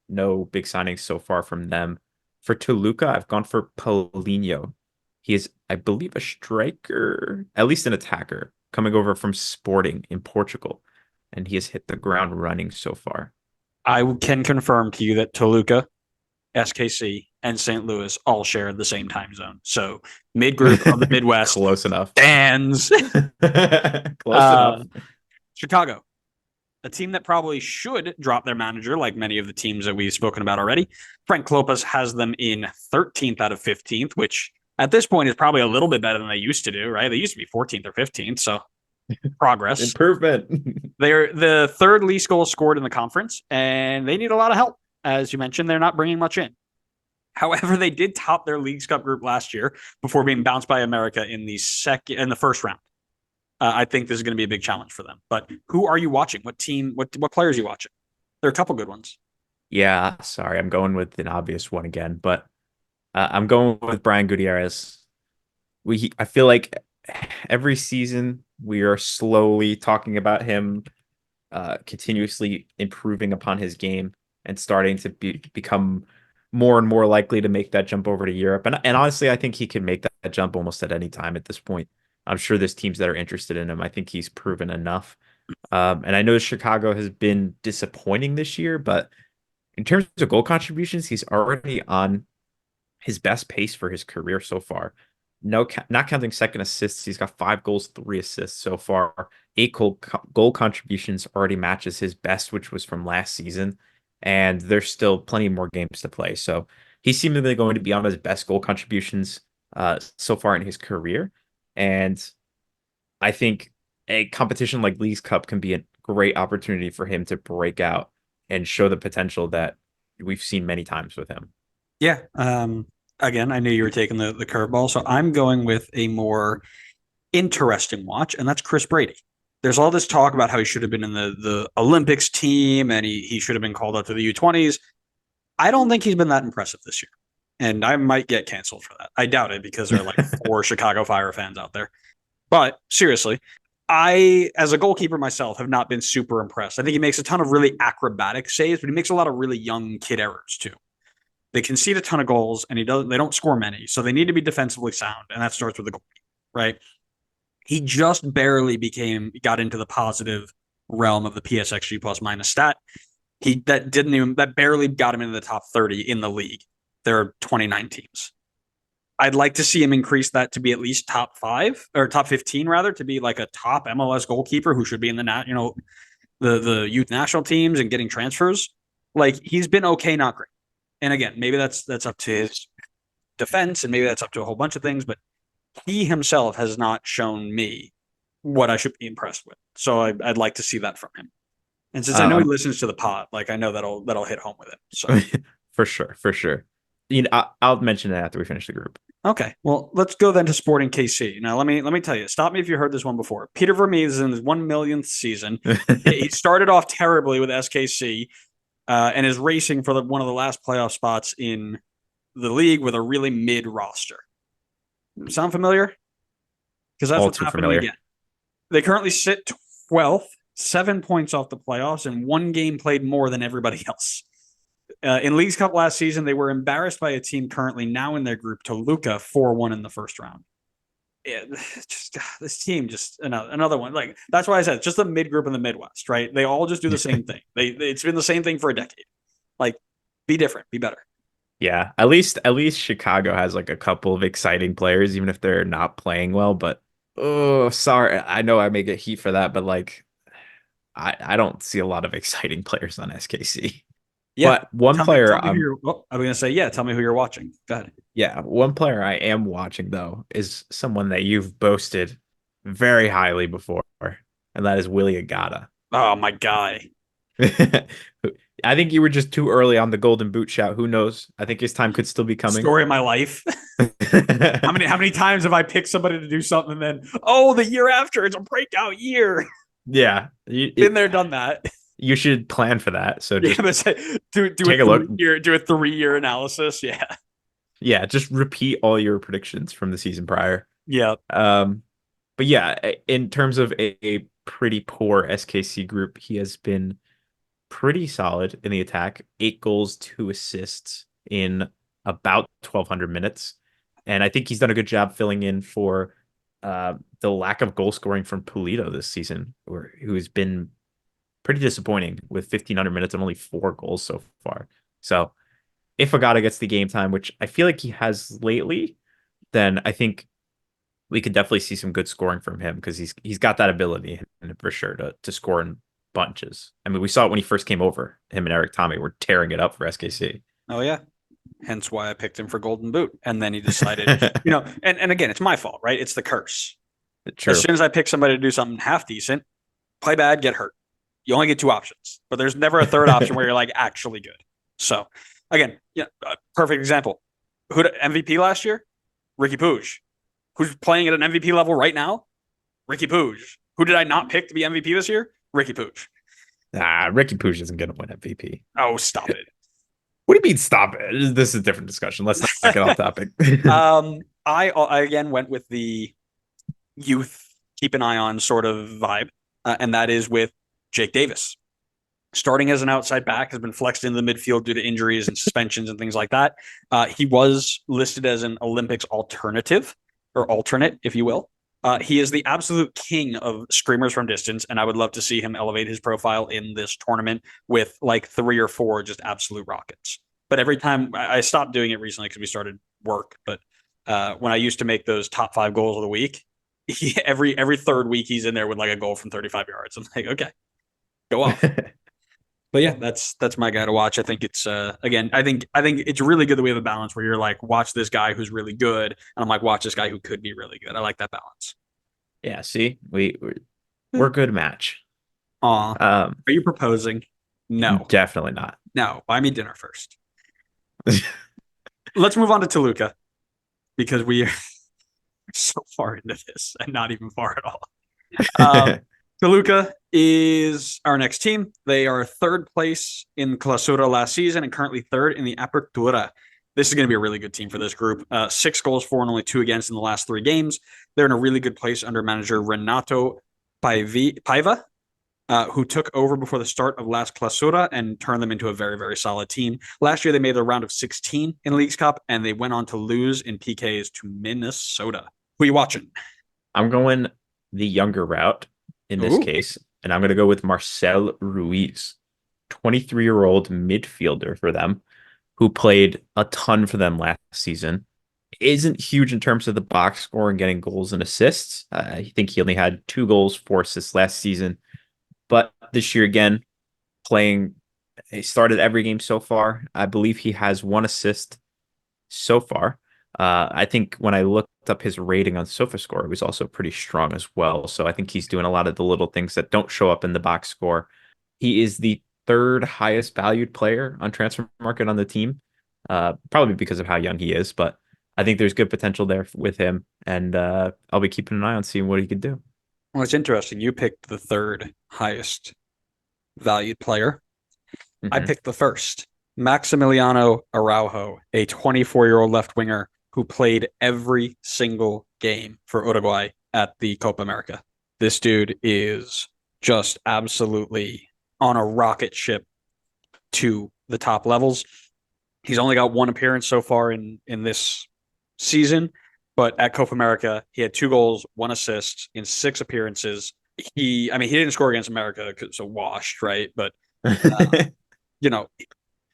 No big signings so far from them. For Toluca, I've gone for Paulinho. He is, I believe, a striker, at least an attacker, coming over from Sporting in Portugal. And he has hit the ground running so far. I can confirm to you that Toluca, SKC, and St. Louis all share the same time zone. So mid-group of the Midwest. Close enough. Stands. Close enough. Chicago. a team that probably should drop their manager, like many of the teams that we've spoken about already. Frank Lopez has them in 13th out of 15th, which at this point is probably a little bit better than they used to do, right? They used to be 14th or 15th, so progress. Improvement. They're the third least goals scored in the conference, and they need a lot of help. As you mentioned, they're not bringing much in. However, they did top their Leagues Cup group last year before being bounced by America in the first round. I think this is going to be a big challenge for them. But who are you watching? What team? What players are you watching? There are a couple good ones. Yeah, sorry, I'm going with an obvious one again, but I'm going with Brian Gutierrez. I feel like every season we are slowly talking about him continuously improving upon his game and starting to become more and more likely to make that jump over to Europe. And honestly, I think he can make that jump almost at any time at this point. I'm sure there's teams that are interested in him. I think he's proven enough. And I know Chicago has been disappointing this year, but in terms of goal contributions, he's already on his best pace for his career so far. No, not counting second assists, he's got 5 goals, 3 assists so far. 8 goal contributions already matches his best, which was from last season. And there's still plenty more games to play. So he's seemingly going to be on his best goal contributions so far in his career. And I think a competition like Leagues Cup can be a great opportunity for him to break out and show the potential that we've seen many times with him. Yeah. Again, I knew you were taking the curveball, so I'm going with a more interesting watch, and that's Chris Brady. There's all this talk about how he should have been in the Olympics team and he should have been called up to the U20s. I don't think he's been that impressive this year. And I might get canceled for that. I doubt it because there are like 4 Chicago Fire fans out there. But seriously, I, as a goalkeeper myself, have not been super impressed. I think he makes a ton of really acrobatic saves, but he makes a lot of really young kid errors too. They concede a ton of goals, and they don't score many, so they need to be defensively sound, and that starts with the goalkeeper, right? He just barely got into the positive realm of the PSXG plus minus stat. That barely got him into the top 30 in the league. There are 29 teams. I'd like to see him increase that to be at least top 5 or top 15 rather, to be like a top MLS goalkeeper who should be in the youth national teams and getting transfers. Like, he's been okay, not great. And again, maybe that's up to his defense, and maybe that's up to a whole bunch of things, but he himself has not shown me what I should be impressed with. So I'd like to see that from him. And since I know he listens to the pod, like, I know that'll hit home with him. So for sure. I'll mention it after we finish the group. Okay, well, let's go then to Sporting KC. Now, let me tell you. Stop me if you heard this one before. Peter Vermees is in his 1 millionth season. He started off terribly with SKC, and is racing for one of the last playoff spots in the league with a really mid roster. Sound familiar? Because that's what's happening again. They currently sit 12th, 7 points off the playoffs, and 1 game played more than everybody else. In Leagues Cup last season, they were embarrassed by a team currently now in their group, Toluca, 4-1 in the first round. Yeah, this team, just another one. Like, that's why I said it's just the mid group in the Midwest, right? They all just do the same thing. It's been the same thing for a decade. Like, be different, be better. Yeah, at least Chicago has like a couple of exciting players, even if they're not playing well. But oh, sorry, I know I may get heat for that, but like, I don't see a lot of exciting players on SKC. Yeah, but one player I was gonna say, yeah, tell me who you're watching. Go ahead. Yeah, one player I am watching though is someone that you've boasted very highly before, and that is Willie Agata. Oh, my guy. I think you were just too early on the Golden Boot shout. Who knows? I think his time could still be coming. Story of my life. How many times have I picked somebody to do something and then, oh, the year after it's a breakout year? Yeah, been there, done that. You should plan for that. So just do take a look. Do a 3-year analysis. Yeah. Just repeat all your predictions from the season prior. Yeah. But yeah, in terms of a pretty poor SKC group, he has been pretty solid in the attack. 8 goals, 2 assists in about 1,200 minutes, and I think he's done a good job filling in for the lack of goal scoring from Pulido this season, who's been pretty disappointing with 1,500 minutes and only 4 goals so far. So if Agata gets the game time, which I feel like he has lately, then I think we could definitely see some good scoring from him, because he's got that ability for sure to score in bunches. I mean, we saw it when he first came over. Him and Eric Tommy were tearing it up for SKC. Oh yeah. Hence why I picked him for Golden Boot. And then he decided, and again, it's my fault, right? It's the curse. As True. soon as I pick somebody to do something half decent, play bad, get hurt. You only get two options, but there's never a third option where you're like actually good. So again, perfect example. Who MVP last year? Ricky Puig. Who's playing at an MVP level right now? Ricky Puig. Who did I not pick to be MVP this year? Ricky Puig. Ricky Puig isn't going to win MVP. Oh, stop it. What do you mean stop it? This is a different discussion. Let's not get off topic. I again went with the youth, keep an eye on sort of vibe, and that is with Jake Davis. Starting as an outside back, has been flexed into the midfield due to injuries and suspensions and things like that. He was listed as an Olympics alternative, or alternate, if you will. He is the absolute king of screamers from distance, and I would love to see him elevate his profile in this tournament with like 3 or 4 just absolute rockets. But every time I stopped doing it recently because we started work, but when I used to make those top 5 goals of the week, every third week he's in there with like a goal from 35 yards. I'm like, okay, go off. But yeah, that's my guy to watch. I think it's again, I think it's really good that we have a balance where you're like, watch this guy who's really good, and I'm like, watch this guy who could be really good. I like that balance. Yeah, see, we're a good match. Are you proposing? No, Definitely not. no. Buy me dinner first. Let's move on to Toluca because we are so far into this and not even far at all. Toluca is our next team. They are third place in Clausura last season and currently third in the Apertura. This is going to be a really good team for this group. 6 goals for and only 2 against in the last 3 games. They're in a really good place under manager Renato Paiva, who took over before the start of last Clausura and turned them into a very, very solid team. Last year, they made the round of 16 in Leagues Cup, and they went on to lose in PKs to Minnesota. Who are you watching? I'm going the younger route in this case, and I'm going to go with Marcel Ruiz, 23-year-old midfielder for them, who played a ton for them last season. Isn't huge in terms of the box score and getting goals and assists. I think he only had 2 goals, 4 assists last season. But this year, again, he started every game so far. I believe he has 1 assist so far. I think when I looked up his rating on SofaScore, it was also pretty strong as well. So I think he's doing a lot of the little things that don't show up in the box score. He is the 3rd highest valued player on transfer market on the team, probably because of how young he is. But I think there's good potential there with him, and I'll be keeping an eye on seeing what he could do. Well, it's interesting. You picked the 3rd highest valued player. I picked the 1st, Maximiliano Araujo, a 24-year-old left winger who played every single game for Uruguay at the Copa America. This dude is just absolutely on a rocket ship to the top levels. He's only got 1 appearance so far in this season, but at Copa America, he had 2 goals, 1 assist in 6 appearances. He didn't score against America because it's a washed, right? But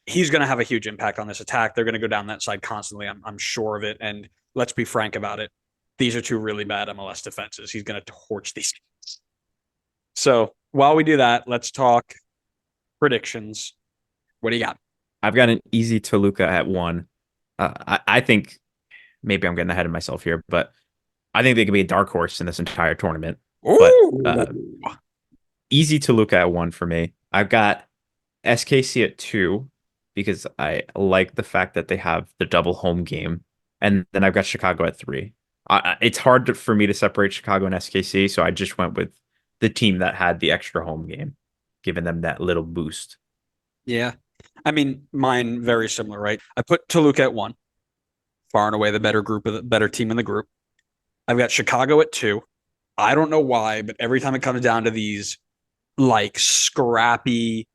he's going to have a huge impact on this attack. They're going to go down that side constantly. I'm sure of it. And let's be frank about it. These are 2 really bad MLS defenses. He's going to torch these guys. So while we do that, let's talk predictions. What do you got? I've got an easy Toluca at 1. I think maybe I'm getting ahead of myself here, but I think they could be a dark horse in this entire tournament. Ooh. But easy Toluca at 1 for me. I've got SKC at 2 because I like the fact that they have the double home game. And then I've got Chicago at 3. It's hard for me to separate Chicago and SKC, so I just went with the team that had the extra home game, giving them that little boost. Yeah. I mean, mine very similar, right? I put Toluca at 1, far and away the better team in the group. I've got Chicago at 2. I don't know why, but every time it comes down to these like scrappy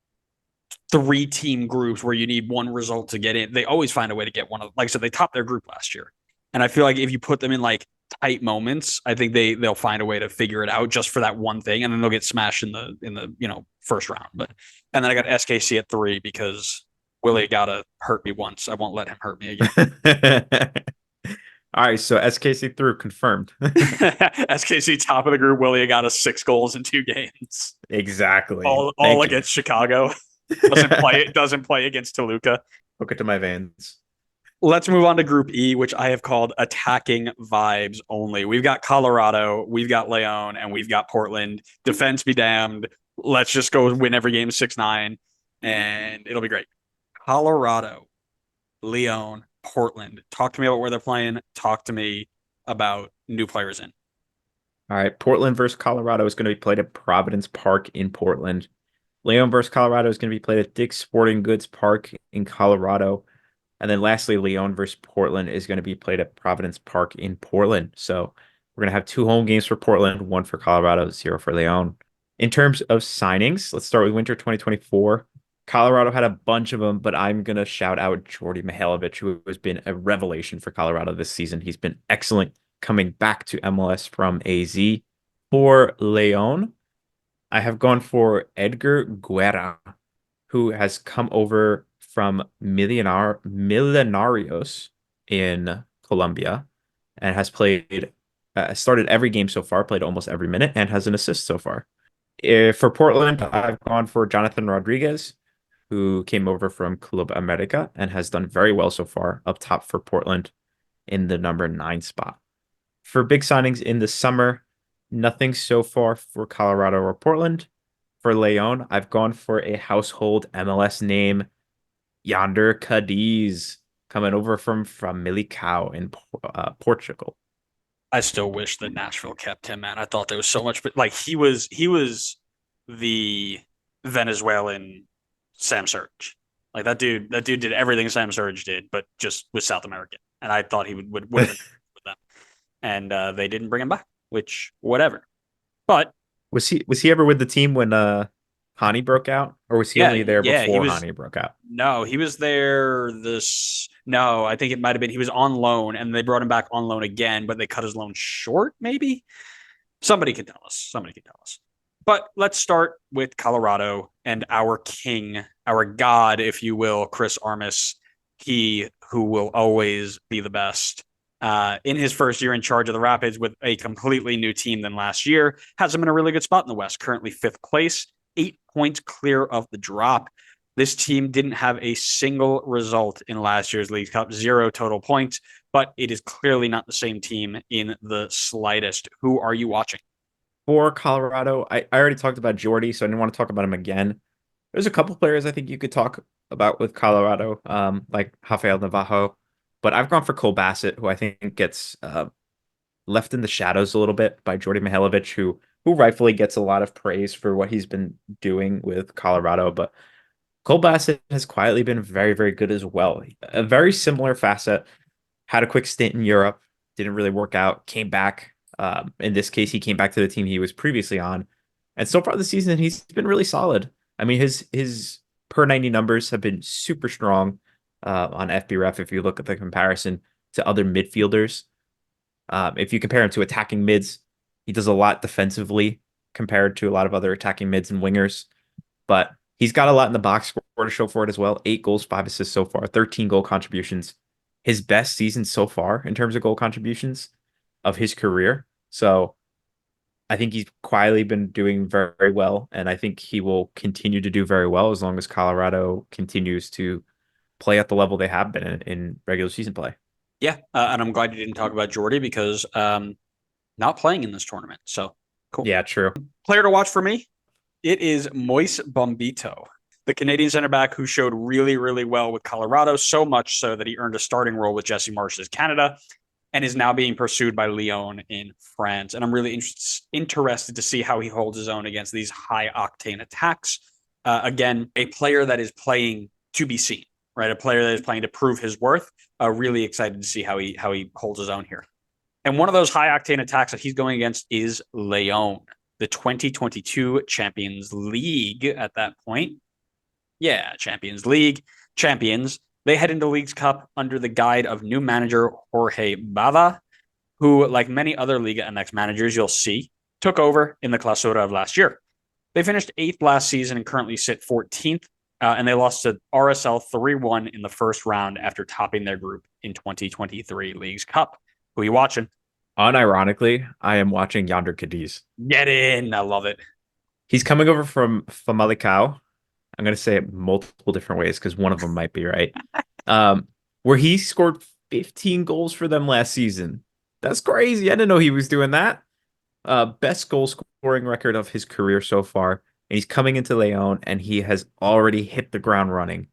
3-team groups where you need 1 result to get in, they always find a way to get one of, like I said, they topped their group last year. And I feel like if you put them in like tight moments, I think they'll find a way to figure it out just for that one thing, and then they'll get smashed in the first round. And then I got SKC at 3 because Willie gotta hurt me once. I won't let him hurt me again. All right, so SKC through confirmed. SKC top of the group. Willie got us 6 goals in 2 games. Exactly. All Thank you. against Chicago. Doesn't play against Toluca. Hook it to my veins. Let's move on to Group E, which I have called attacking vibes only. We've got Colorado, we've got Leon, and we've got Portland. Defense be damned. Let's just go win every game 6-9, and it'll be great. Colorado, Leon, Portland. Talk to me about where they're playing. Talk to me about new players in. All right, Portland versus Colorado is going to be played at Providence Park in Portland. Leon versus Colorado is going to be played at Dick's Sporting Goods Park in Colorado. And then lastly, Leon versus Portland is going to be played at Providence Park in Portland. So we're going to have 2 home games for Portland, 1 for Colorado, 0 for Leon. In terms of signings, let's start with winter 2024. Colorado had a bunch of them, but I'm going to shout out Djordje Mihailovic, who has been a revelation for Colorado this season. He's been excellent coming back to MLS from AZ. For Leon, I have gone for Edgar Guerra, who has come over from Millonarios in Colombia and has started every game so far, played almost every minute, and has an assist so far. For Portland, I've gone for Jonathan Rodriguez, who came over from Club America and has done very well so far, up top for Portland in the number 9 spot. For big signings in the summer, nothing so far for Colorado or Portland. For Leon, I've gone for a household MLS name, Yonder Cadiz, coming over from Famalicão in Portugal. I still wish that Nashville kept him, man. I thought there was so much, but like he was the Venezuelan Sam Surge. Like that dude did everything Sam Surge did, but just was South American. And I thought he would have been with them. And they didn't bring him back, which whatever. But was he ever with the team when Hani broke out, or was he only there before Hani broke out? No, he was there no, I think it might have been he was on loan and they brought him back on loan again, but they cut his loan short, maybe. Somebody can tell us. But let's start with Colorado and our king, our god, if you will, Chris Armas, he who will always be the best. In his first year in charge of the Rapids with a completely new team than last year, has him in a really good spot in the West, currently 5th place, 8 points clear of the drop. This team didn't have a single result in last year's League Cup, 0 total points, but it is clearly not the same team in the slightest. Who are you watching? For Colorado, I already talked about Djordje, so I didn't want to talk about him again. There's a couple players I think you could talk about with Colorado, like Rafael Navajo, but I've gone for Cole Bassett, who I think gets left in the shadows a little bit by Djordje Mihailovic, who rightfully gets a lot of praise for what he's been doing with Colorado, but Cole Bassett has quietly been very, very good as well. A very similar facet, had a quick stint in Europe, didn't really work out, came back. In this case, he came back to the team he was previously on. And so far this season, he's been really solid. I mean, his per 90 numbers have been super strong on FBref if you look at the comparison to other midfielders. If you compare him to attacking mids, he does a lot defensively compared to a lot of other attacking mids and wingers. But he's got a lot in the box score to show for it as well. 8 goals, 5 assists so far, 13 goal contributions. His best season so far in terms of goal contributions of his career. So I think he's quietly been doing very, very well. And I think he will continue to do very well as long as Colorado continues to play at the level they have been in regular season play. Yeah, and I'm glad you didn't talk about Djordje because not playing in this tournament. So cool. Yeah, true. Player to watch for me, it is Moise Bombito, the Canadian center back who showed really, really well with Colorado, so much so that he earned a starting role with Jesse Marsh's Canada and is now being pursued by Lyon in France. And I'm really interested to see how he holds his own against these high-octane attacks. Again, a player that is playing to be seen, right? A player that is playing to prove his worth. Really excited to see how he holds his own here. And one of those high-octane attacks that he's going against is Lyon, the 2022 Champions League at that point. Yeah, Champions League. Champions. They head into League's Cup under the guide of new manager Jorge Bava, who, like many other Liga MX managers you'll see, took over in the Clausura of last year. They finished 8th last season and currently sit 14th, and they lost to RSL 3-1 in the first round after topping their group in 2023 League's Cup. Who are you watching? Unironically, I am watching Yonder Cadiz. Get in. I love it. He's coming over from Famalicão. I'm going to say it multiple different ways because one of them might be right. Um, where he scored 15 goals for them last season. That's crazy. I didn't know he was doing that. Best goal scoring record of his career so far. And he's coming into Leon and he has already hit the ground running.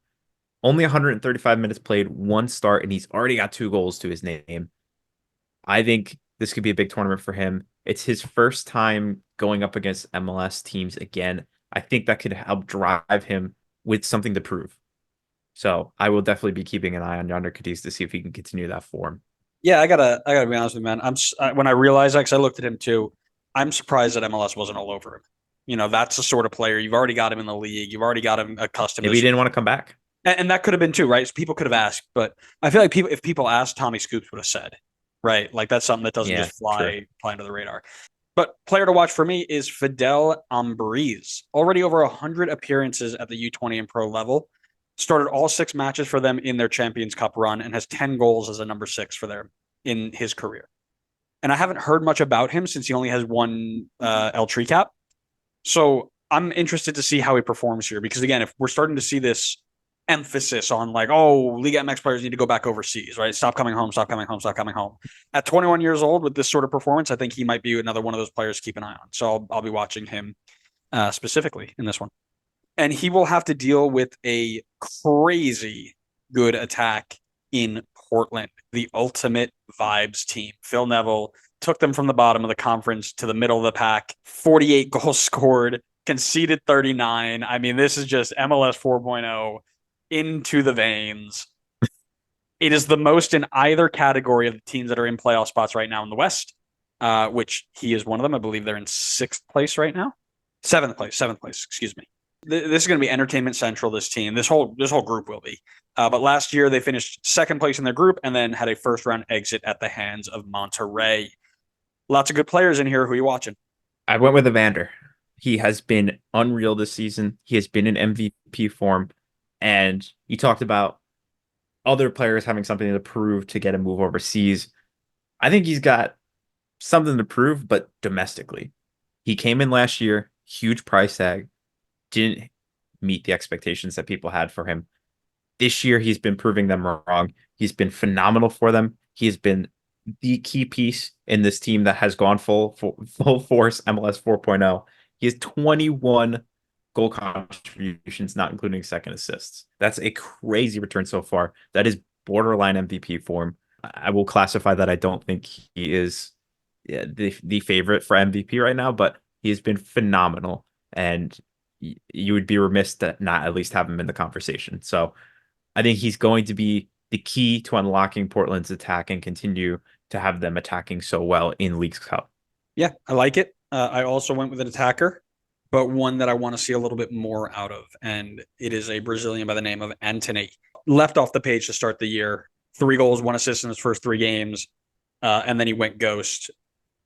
Only 135 minutes played, one start, and he's already got 2 goals to his name. I think this could be a big tournament for him. It's his first time going up against MLS teams again. I think that could help drive him with something to prove. So I will definitely be keeping an eye on Yonder Cadiz to see if he can continue that form. Yeah, I gotta be honest with you, man. When I realized that, because I looked at him too, I'm surprised that MLS wasn't all over him. That's the sort of player you've already got him in the league. You've already got him accustomed Maybe he to. didn't want to come back. And that could have been too, right? So people could have asked, but I feel like if people asked, Tommy Scoops would have said, right? Like that's something that doesn't Yeah, just true. fly under the radar. But player to watch for me is Fidel Ambriz. Already over 100 appearances at the U20 and pro level. Started all 6 matches for them in their Champions Cup run and has 10 goals as a number 6 for them in his career. And I haven't heard much about him since he only has one El Tri cap. So I'm interested to see how he performs here because, again, if we're starting to see this emphasis on like, oh, Liga MX players need to go back overseas, right? Stop coming home, stop coming home, stop coming home. At 21 years old with this sort of performance, I think he might be another one of those players to keep an eye on. So I'll be watching him specifically in this one. And he will have to deal with a crazy good attack in Portland, the ultimate vibes team. Phil Neville took them from the bottom of the conference to the middle of the pack, 48 goals scored, conceded 39. I mean, this is just MLS 4.0 into the veins. It is the most in either category of the teams that are in playoff spots right now in the West, which he is one of them. I believe they're in 6th place right now. Seventh place, excuse me. This is going to be entertainment central. This team, this whole group will be. But last year they finished 2nd place in their group and then had a first round exit at the hands of Monterrey. Lots of good players in here. Who are you watching? I went with Evander. He has been unreal this season. He has been in MVP form. And you talked about other players having something to prove to get a move overseas. I think he's got something to prove, but domestically. He came in last year, huge price tag, didn't meet the expectations that people had for him. This year, he's been proving them wrong. He's been phenomenal for them. He has been the key piece in this team that has gone full force MLS 4.0. He has 21 goal contributions, not including second assists. That's a crazy return so far. That is borderline MVP form. I will classify that I don't think he is the favorite for MVP right now, but he has been phenomenal. And you would be remiss to not at least have him in the conversation. So I think he's going to be the key to unlocking Portland's attack and continue to have them attacking so well in Leagues Cup. Yeah, I like it. I also went with an attacker, but one that I want to see a little bit more out of. And it is a Brazilian by the name of Antony. Left off the page to start the year. 3 goals, 1 assist in his first 3 games. And then he went ghost,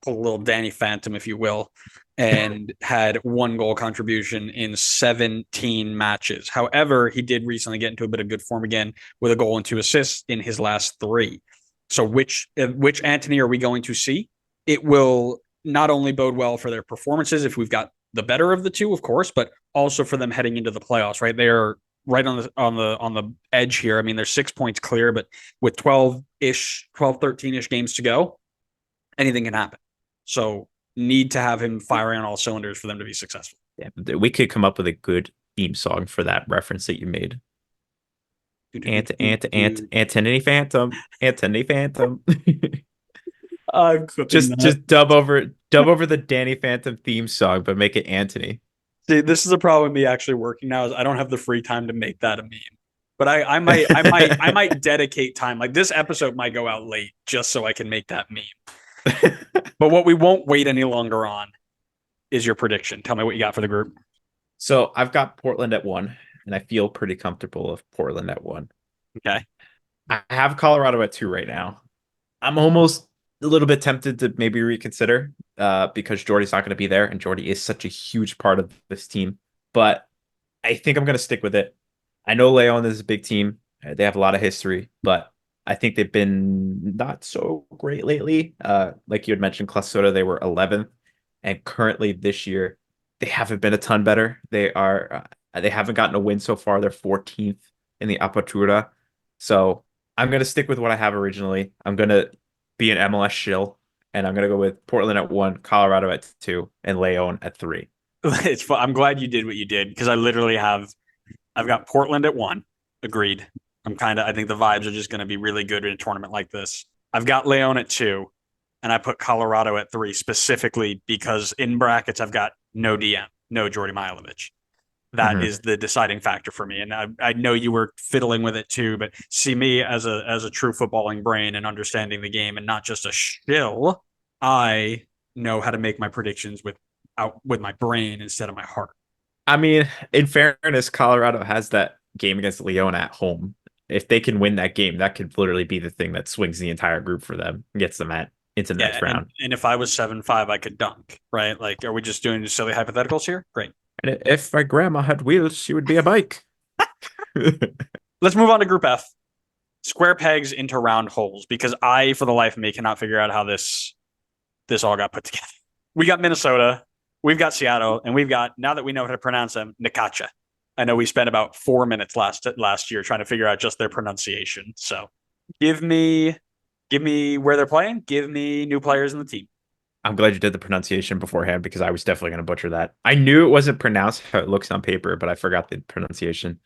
a little Danny Phantom, if you will, and had 1 goal contribution in 17 matches. However, he did recently get into a bit of good form again with a goal and 2 assists in his last 3. So which Antony are we going to see? It will not only bode well for their performances if we've got the better of the two, of course, but also for them heading into the playoffs, right? They're right on the edge here. I mean, they're 6 points clear, but with 12, 13-ish games to go, anything can happen. So need to have him firing on all cylinders for them to be successful. Yeah, we could come up with a good theme song for that reference that you made. Antony Phantom. Antony Phantom. Just dub over the Danny Phantom theme song, but make it Antony. See, this is a problem with me actually working now is I don't have the free time to make that a meme. But I might dedicate time. Like this episode might go out late just so I can make that meme. But what we won't wait any longer on is your prediction. Tell me what you got for the group. So I've got Portland at 1, and I feel pretty comfortable with Portland at 1. Okay. I have Colorado at 2 right now. I'm almost a little bit tempted to maybe reconsider because Jordy's not going to be there, and Jordy is such a huge part of this team. But I think I'm going to stick with it. I know Leon is a big team. They have a lot of history, but I think they've been not so great lately. Like you had mentioned, Classota, they were 11th, and currently this year they haven't been a ton better. They haven't gotten a win so far. They're 14th in the Apertura. So I'm gonna stick with what I have originally. I'm gonna be an MLS shill, and I'm gonna go with Portland at 1, Colorado at 2, and Leon at 3. It's fun. I'm glad you did what you did because I literally have I've got Portland at 1. Agreed. I think the vibes are just going to be really good in a tournament like this. I've got Leon at 2, and I put Colorado at 3 specifically because in brackets I've got no DM, no Jordy Milovic. That Mhm. is the deciding factor for me. And I know you were fiddling with it too, but see me as a true footballing brain and understanding the game and not just a shill. I know how to make my predictions with my brain instead of my heart. I mean, in fairness, Colorado has that game against Leon at home. If they can win that game, that could literally be the thing that swings the entire group for them, gets them into the Yeah, next round. and if I was 7'5", I could dunk, right? Like, are we just doing silly hypotheticals here? Great. And if my grandma had wheels, she would be a bike. Let's move on to Group F. Square pegs into round holes because I, for the life of me, cannot figure out how this all got put together. We got Minnesota, we've got Seattle, and we've got, now that we know how to pronounce them, Necaxa. I know we spent about 4 minutes last year trying to figure out just their pronunciation. So give me where they're playing. Give me new players in the team. I'm glad you did the pronunciation beforehand because I was definitely going to butcher that. I knew it wasn't pronounced how it looks on paper, but I forgot the pronunciation.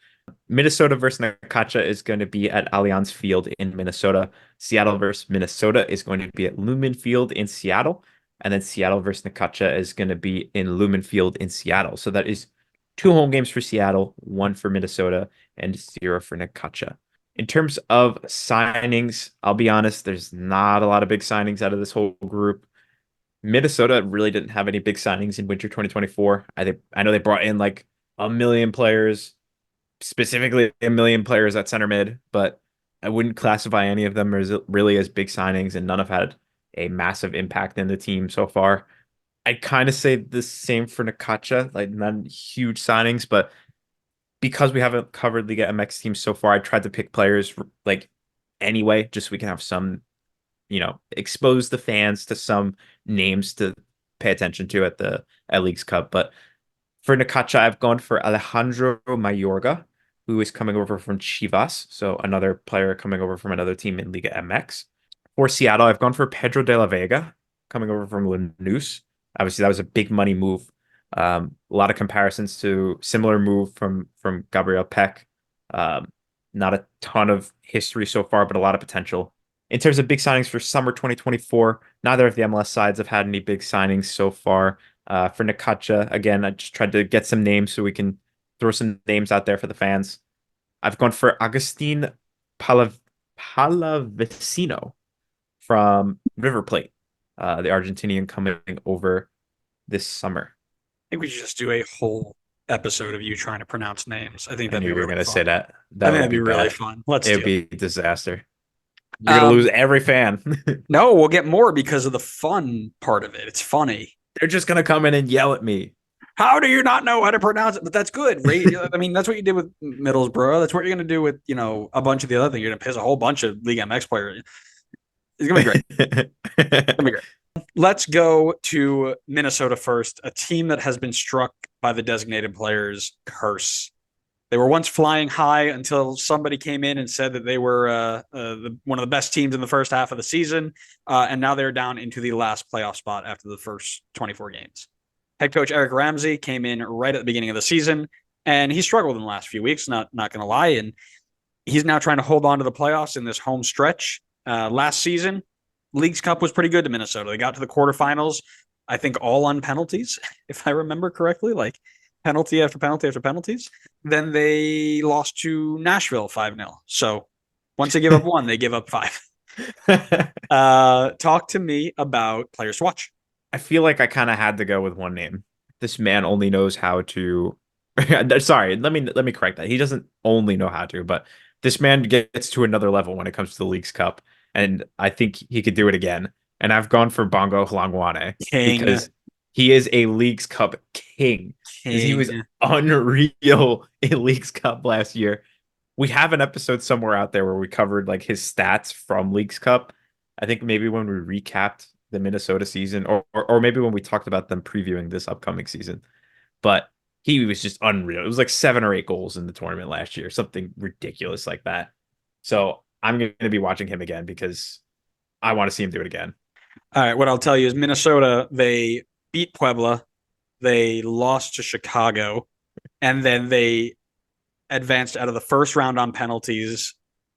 Minnesota versus Necaxa is going to be at Allianz Field in Minnesota. Seattle versus Minnesota is going to be at Lumen Field in Seattle. And then Seattle versus Necaxa is going to be in Lumen Field in Seattle. So that is 2 home games for Seattle, 1 for Minnesota, and 0 for Necaxa. In terms of signings, I'll be honest, there's not a lot of big signings out of this whole group. Minnesota really didn't have any big signings in winter 2024. I know they brought in like a million players, specifically a million players at center mid, but I wouldn't classify any of them as really as big signings, and none have had a massive impact in the team so far. I'd kind of say the same for Necaxa, like not huge signings, but because we haven't covered Liga MX teams so far, I tried to pick players like anyway, just so we can have some, expose the fans to some names to pay attention to at Leagues Cup. But for Necaxa, I've gone for Alejandro Mayorga, who is coming over from Chivas, so another player coming over from another team in Liga MX. For Seattle, I've gone for Pedro de la Vega, coming over from Lanús. Obviously, that was a big money move. A lot of comparisons to similar move from Gabriel Peck. Not a ton of history so far, but a lot of potential. In terms of big signings for summer 2024, neither of the MLS sides have had any big signings so far. For Necaxa, again, I just tried to get some names so we can throw some names out there for the fans. I've gone for Agustin Palavecino from River Plate, the Argentinian coming over this summer. I think we should just do a whole episode of you trying to pronounce names. I think I that'd knew be you were really going to say fun. that. I That think would that'd be be really bad. fun. Let's It do would it. be a disaster. You're going to lose every fan. No, we'll get more because of the fun part of it. It's funny. They're just going to come in and yell at me. How do you not know how to pronounce it? But that's good, right? I mean, that's what you did with Middlesbrough. That's what you're going to do with, a bunch of the other things. You're going to piss a whole bunch of League MX players. It's going to be great. It's going to be great. Let's go to Minnesota first, a team that has been struck by the designated players curse. They were once flying high until somebody came in and said that they were one of the best teams in the first half of the season, and now they're down into the last playoff spot after the first 24 games. Head coach Eric Ramsey came in right at the beginning of the season, and he struggled in the last few weeks, not going to lie, and he's now trying to hold on to the playoffs in this home stretch. Last season, Leagues Cup was pretty good to Minnesota. They got to the quarterfinals, I think all on penalties, if I remember correctly, like penalty after penalty after penalties. Then they lost to Nashville 5-0. So once they give up 1, they give up 5. Talk to me about players to watch. I feel like I kind of had to go with one name. This man only knows how to. Sorry, let me correct that. He doesn't only know how to, but this man gets to another level when it comes to the Leagues Cup, and I think he could do it again. And I've gone for Bongo Hlongwane King. because he is a Leagues Cup king. He was King. unreal in Leagues Cup last year. We have an episode somewhere out there where we covered like his stats from Leagues Cup. I think maybe when we recapped the Minnesota season, or maybe when we talked about them previewing this upcoming season. But he was just unreal. It was like 7 or 8 goals in the tournament last year, something ridiculous like that. So I'm going to be watching him again because I want to see him do it again. All right, what I'll tell you is Minnesota, they beat Puebla, they lost to Chicago, and then they advanced out of the first round on penalties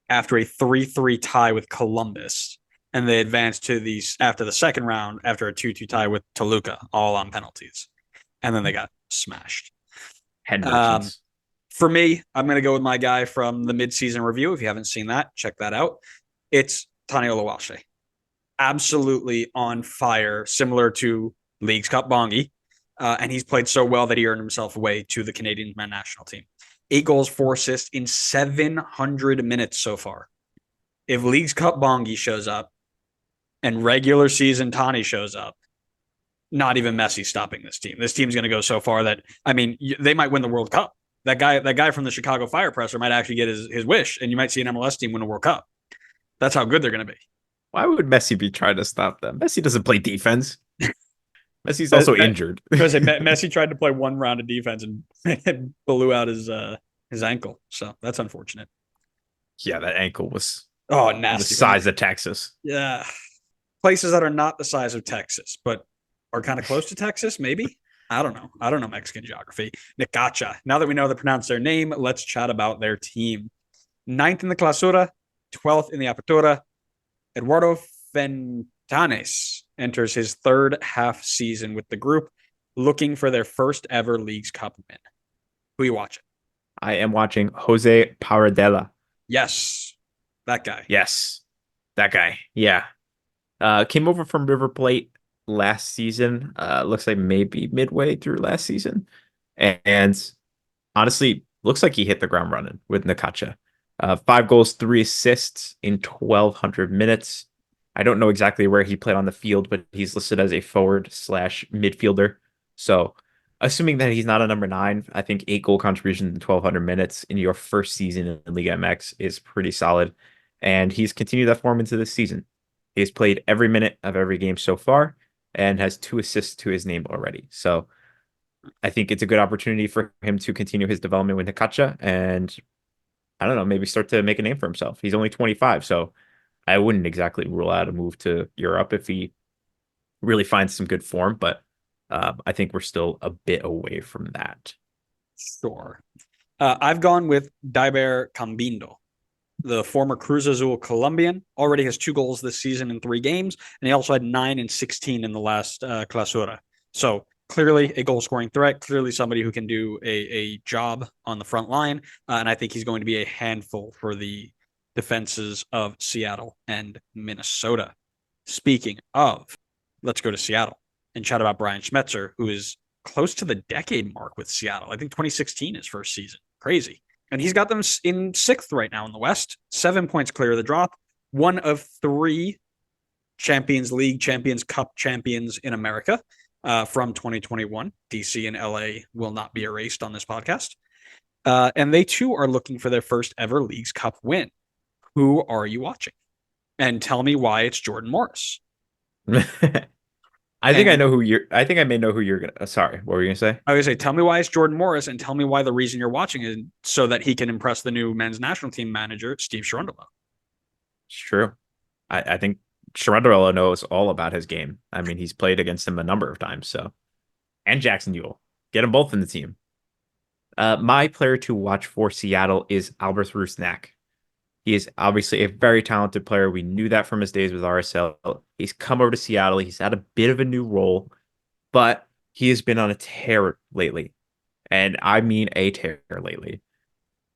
after a 3-3 tie with Columbus. And they advanced to after the second round after a 2-2 tie with Toluca, all on penalties. And then they got smashed. Henderson's. For me, I'm going to go with my guy from the midseason review. If you haven't seen that, check that out. It's Tani Oluwaseyi. Absolutely on fire, similar to Leagues Cup Bongi. And he's played so well that he earned himself a way to the Canadian men's national team. 8 goals, 4 assists in 700 minutes so far. If Leagues Cup Bongi shows up and regular season Tani shows up, not even Messi stopping this team. This team's going to go so far that, I mean, they might win the World Cup. That guy from the Chicago Fire presser might actually get his wish, and you might see an MLS team win a World Cup. That's how good they're going to be. Why would Messi be trying to stop them? Messi doesn't play defense. Messi's also injured. Because Messi tried to play one round of defense and blew out his ankle. So that's unfortunate. Yeah, that ankle was nasty. The size of Texas. Yeah. Places that are not the size of Texas, but are kind of close to Texas, maybe. I don't know Mexican geography. Necaxa. Now that we know how to pronounce their name, let's chat about their team. 9th in the Clausura, 12th in the Apertura. Eduardo Fentanes enters his third half season with the group, looking for their first ever Leagues Cup win. Who are you watching? I am watching Jose Paradela. Yes, that guy. Yes, that guy. Yeah. Came over from River Plate last season. Looks like maybe midway through last season. And honestly, looks like he hit the ground running with Necaxa. 5 goals, 3 assists in 1,200 minutes. I don't know exactly where he played on the field, but he's listed as a forward/midfielder. So, assuming that he's not a number 9, I think 8 goal contributions in 1,200 minutes in your first season in Liga MX is pretty solid. And he's continued that form into this season. He's played every minute of every game so far and has 2 assists to his name already. So, I think it's a good opportunity for him to continue his development with Necaxa and I don't know, maybe start to make a name for himself. He's only 25, so I wouldn't exactly rule out a move to Europe if he really finds some good form, but I think we're still a bit away from that. Sure. I've gone with Daiber Cambindo, the former Cruz Azul Colombian. Already has 2 goals this season in 3 games, and he also had 9 and 16 in the last Clausura. So clearly a goal-scoring threat, clearly somebody who can do a job on the front line, and I think he's going to be a handful for the defenses of Seattle and Minnesota. Speaking of, let's go to Seattle and chat about Brian Schmetzer, who is close to the decade mark with Seattle. I think 2016 his first season. Crazy. And he's got them in 6th right now in the West, 7 points clear of the drop, one of 3 Champions League, Champions Cup champions in America. From 2021. DC and LA will not be erased on this podcast. And they too are looking for their first ever Leagues Cup win. Who are you watching? And tell me why it's Jordan Morris. I think I may know who you're gonna. Sorry, what were you gonna say? I was gonna say, tell me why it's Jordan Morris, and tell me why the reason you're watching is so that he can impress the new men's national team manager, Steve Cherundolo. It's true. I think Cherundolo knows all about his game. I mean, he's played against him a number of times. So, and Jackson Ewell, get them both in the team. My player to watch for Seattle is Albert Rusnak. He is obviously a very talented player. We knew that from his days with RSL. He's come over to Seattle. He's had a bit of a new role, but he has been on a tear lately. And I mean a tear lately.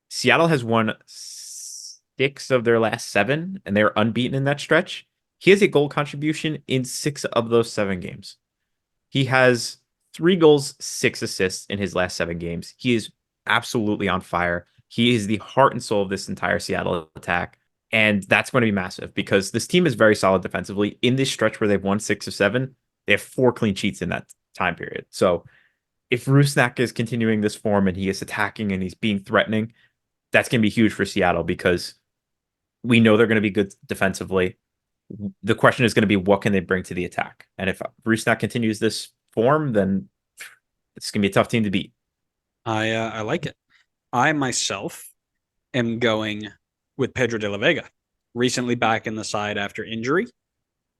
Seattle has won 6 of their last 7, and they're unbeaten in that stretch. He has a goal contribution in 6 of those 7 games. He has 3 goals, 6 assists in his last 7 games. He is absolutely on fire. He is the heart and soul of this entire Seattle attack. And that's going to be massive because this team is very solid defensively. In this stretch where they've won 6 of 7, they have 4 clean sheets in that time period. So if Rusnak is continuing this form and he is attacking and he's being threatening, that's going to be huge for Seattle because we know they're going to be good defensively. The question is going to be what can they bring to the attack? And if Rusnak continues this form, then it's going to be a tough team to beat. I like it. I myself am going with Pedro de la Vega, recently back in the side after injury.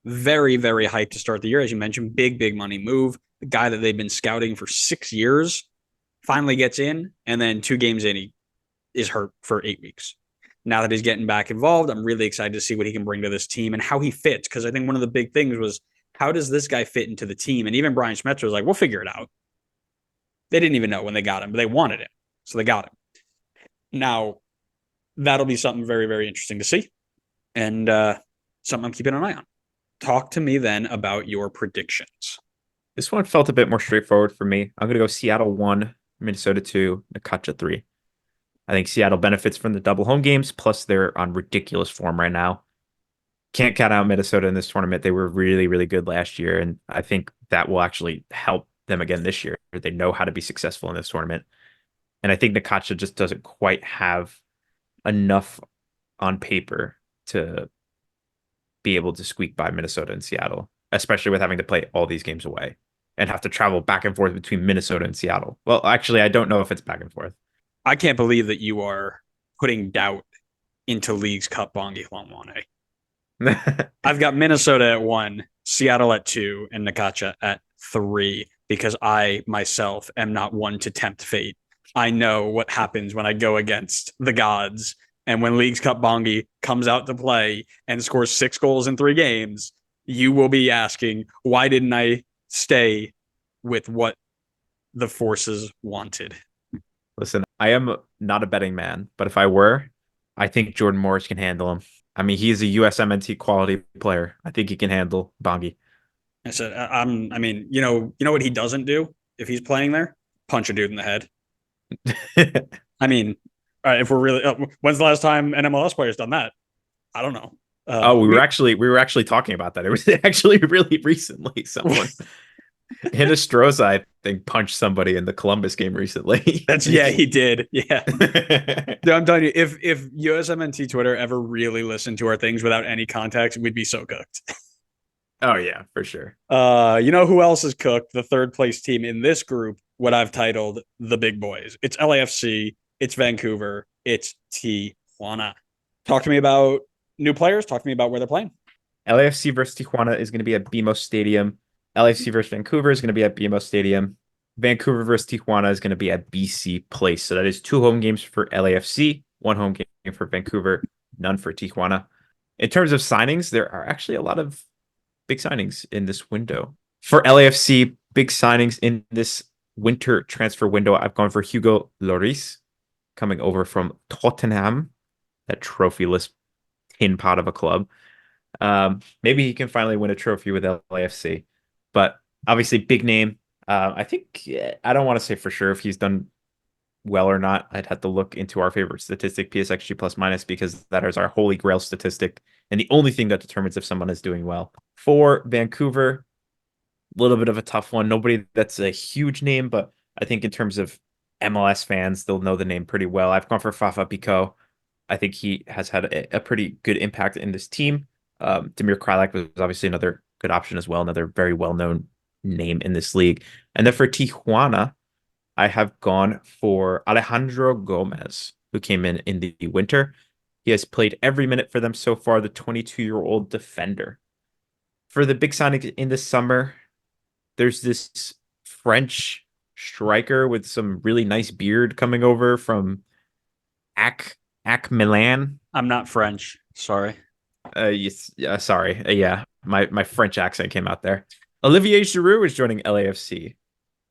Very, very hyped to start the year. As you mentioned, big money move. The guy that they've been scouting for 6 years finally gets in, and then 2 games in, he is hurt for 8 weeks. Now that he's getting back involved, I'm really excited to see what he can bring to this team and how he fits. Because I think one of the big things was, how does this guy fit into the team? And even Brian Schmetzer was like, we'll figure it out. They didn't even know when they got him, but they wanted him. So they got him. Now, that'll be something very, very interesting to see. And something I'm keeping an eye on. Talk to me then about your predictions. This one felt a bit more straightforward for me. I'm going to go Seattle 1, Minnesota 2, Necaxa 3. I think Seattle benefits from the double home games, plus they're on ridiculous form right now. Can't count out Minnesota in this tournament. They were really, really good last year, and I think that will actually help them again this year. They know how to be successful in this tournament. And I think Necaxa just doesn't quite have enough on paper to be able to squeak by Minnesota and Seattle, especially with having to play all these games away and have to travel back and forth between Minnesota and Seattle. Well, actually, I don't know if it's back and forth. I can't believe that you are putting doubt into League's Cup Bongi Hlongwane. I've got Minnesota at 1, Seattle at 2, and Necaxa at 3 because I myself am not one to tempt fate. I know what happens when I go against the gods. And when League's Cup Bongi comes out to play and scores 6 goals in 3 games, you will be asking, why didn't I stay with what the forces wanted? Listen, I am not a betting man, but if I were, I think Jordan Morris can handle him. I mean, he's a USMNT quality player. I think he can handle Bongi. I said, I mean, you know what he doesn't do if he's playing there? Punch a dude in the head. I mean, if we're really, when's the last time an MLS player's done that? I don't know. Oh, we were actually talking about that. It was actually really recently. Someone Hinostroza, I think, punched somebody in the Columbus game recently. He did. Yeah. Dude, I'm telling you, if USMNT Twitter ever really listened to our things without any context, we'd be so cooked. Oh yeah, for sure. You know who else is cooked? The third place team in this group, what I've titled the big boys. It's LAFC, it's Vancouver, it's Tijuana. Talk to me about new players. Talk to me about where they're playing. LAFC versus Tijuana is going to be at BMO Stadium. LAFC versus Vancouver is going to be at BMO Stadium. Vancouver versus Tijuana is going to be at BC Place. So that is 2 home games for LAFC, 1 home game for Vancouver, none for Tijuana. In terms of signings, there are actually a lot of big signings in this window. For LAFC, big signings in this winter transfer window, I've gone for Hugo Lloris, coming over from Tottenham, that trophyless tin pot of a club. Maybe he can finally win a trophy with LAFC, but obviously big name. I think I don't want to say for sure if he's done well or not. I'd have to look into our favorite statistic, PSXG plus minus, because that is our holy grail statistic and the only thing that determines if someone is doing well. For Vancouver, a little bit of a tough one. Nobody that's a huge name, but I think in terms of MLS fans, they'll know the name pretty well. I've gone for Fafa Picault. I think he has had a pretty good impact in this team. Damir Krylak was obviously another good option as well, another very well-known name in this league. And then for Tijuana, I have gone for Alejandro Gomez, who came in the winter. He has played every minute for them so far, the 22-year-old defender. For the big signing in the summer, there's this French striker with some really nice beard coming over from AC Milan. I'm not French. Sorry. Yes, sorry. Yeah, my French accent came out there. Olivier Giroud is joining LAFC.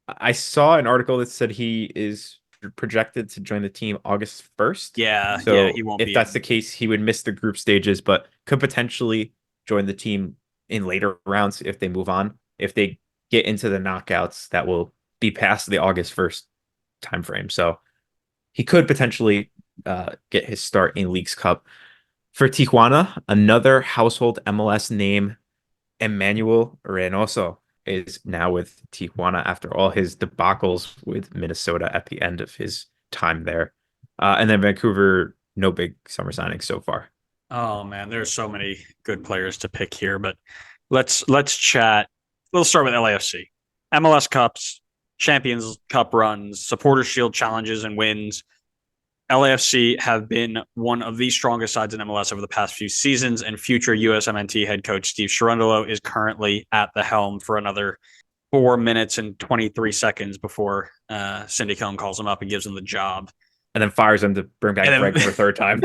I saw an article that said he is projected to join the team August 1st. Yeah, he won't if be that's in. the case, he would miss the group stages, but could potentially join the team in later rounds if they move on. If they get into the knockouts, that will be past the August 1st timeframe. So he could potentially get his start in Leagues Cup. For Tijuana, another household MLS name, Emmanuel Reynoso, is now with Tijuana after all his debacles with Minnesota at the end of his time there. And then Vancouver, no big summer signings so far. Oh man, there's so many good players to pick here, but let's chat. We'll start with LAFC. MLS Cups, Champions Cup runs, Supporter Shield challenges and wins. LAFC have been one of the strongest sides in MLS over the past few seasons, and future USMNT head coach Steve Cherundolo is currently at the helm for another 4 minutes and 23 seconds before Cindy Cohn calls him up and gives him the job. And then fires him to bring back And Greg for a third time.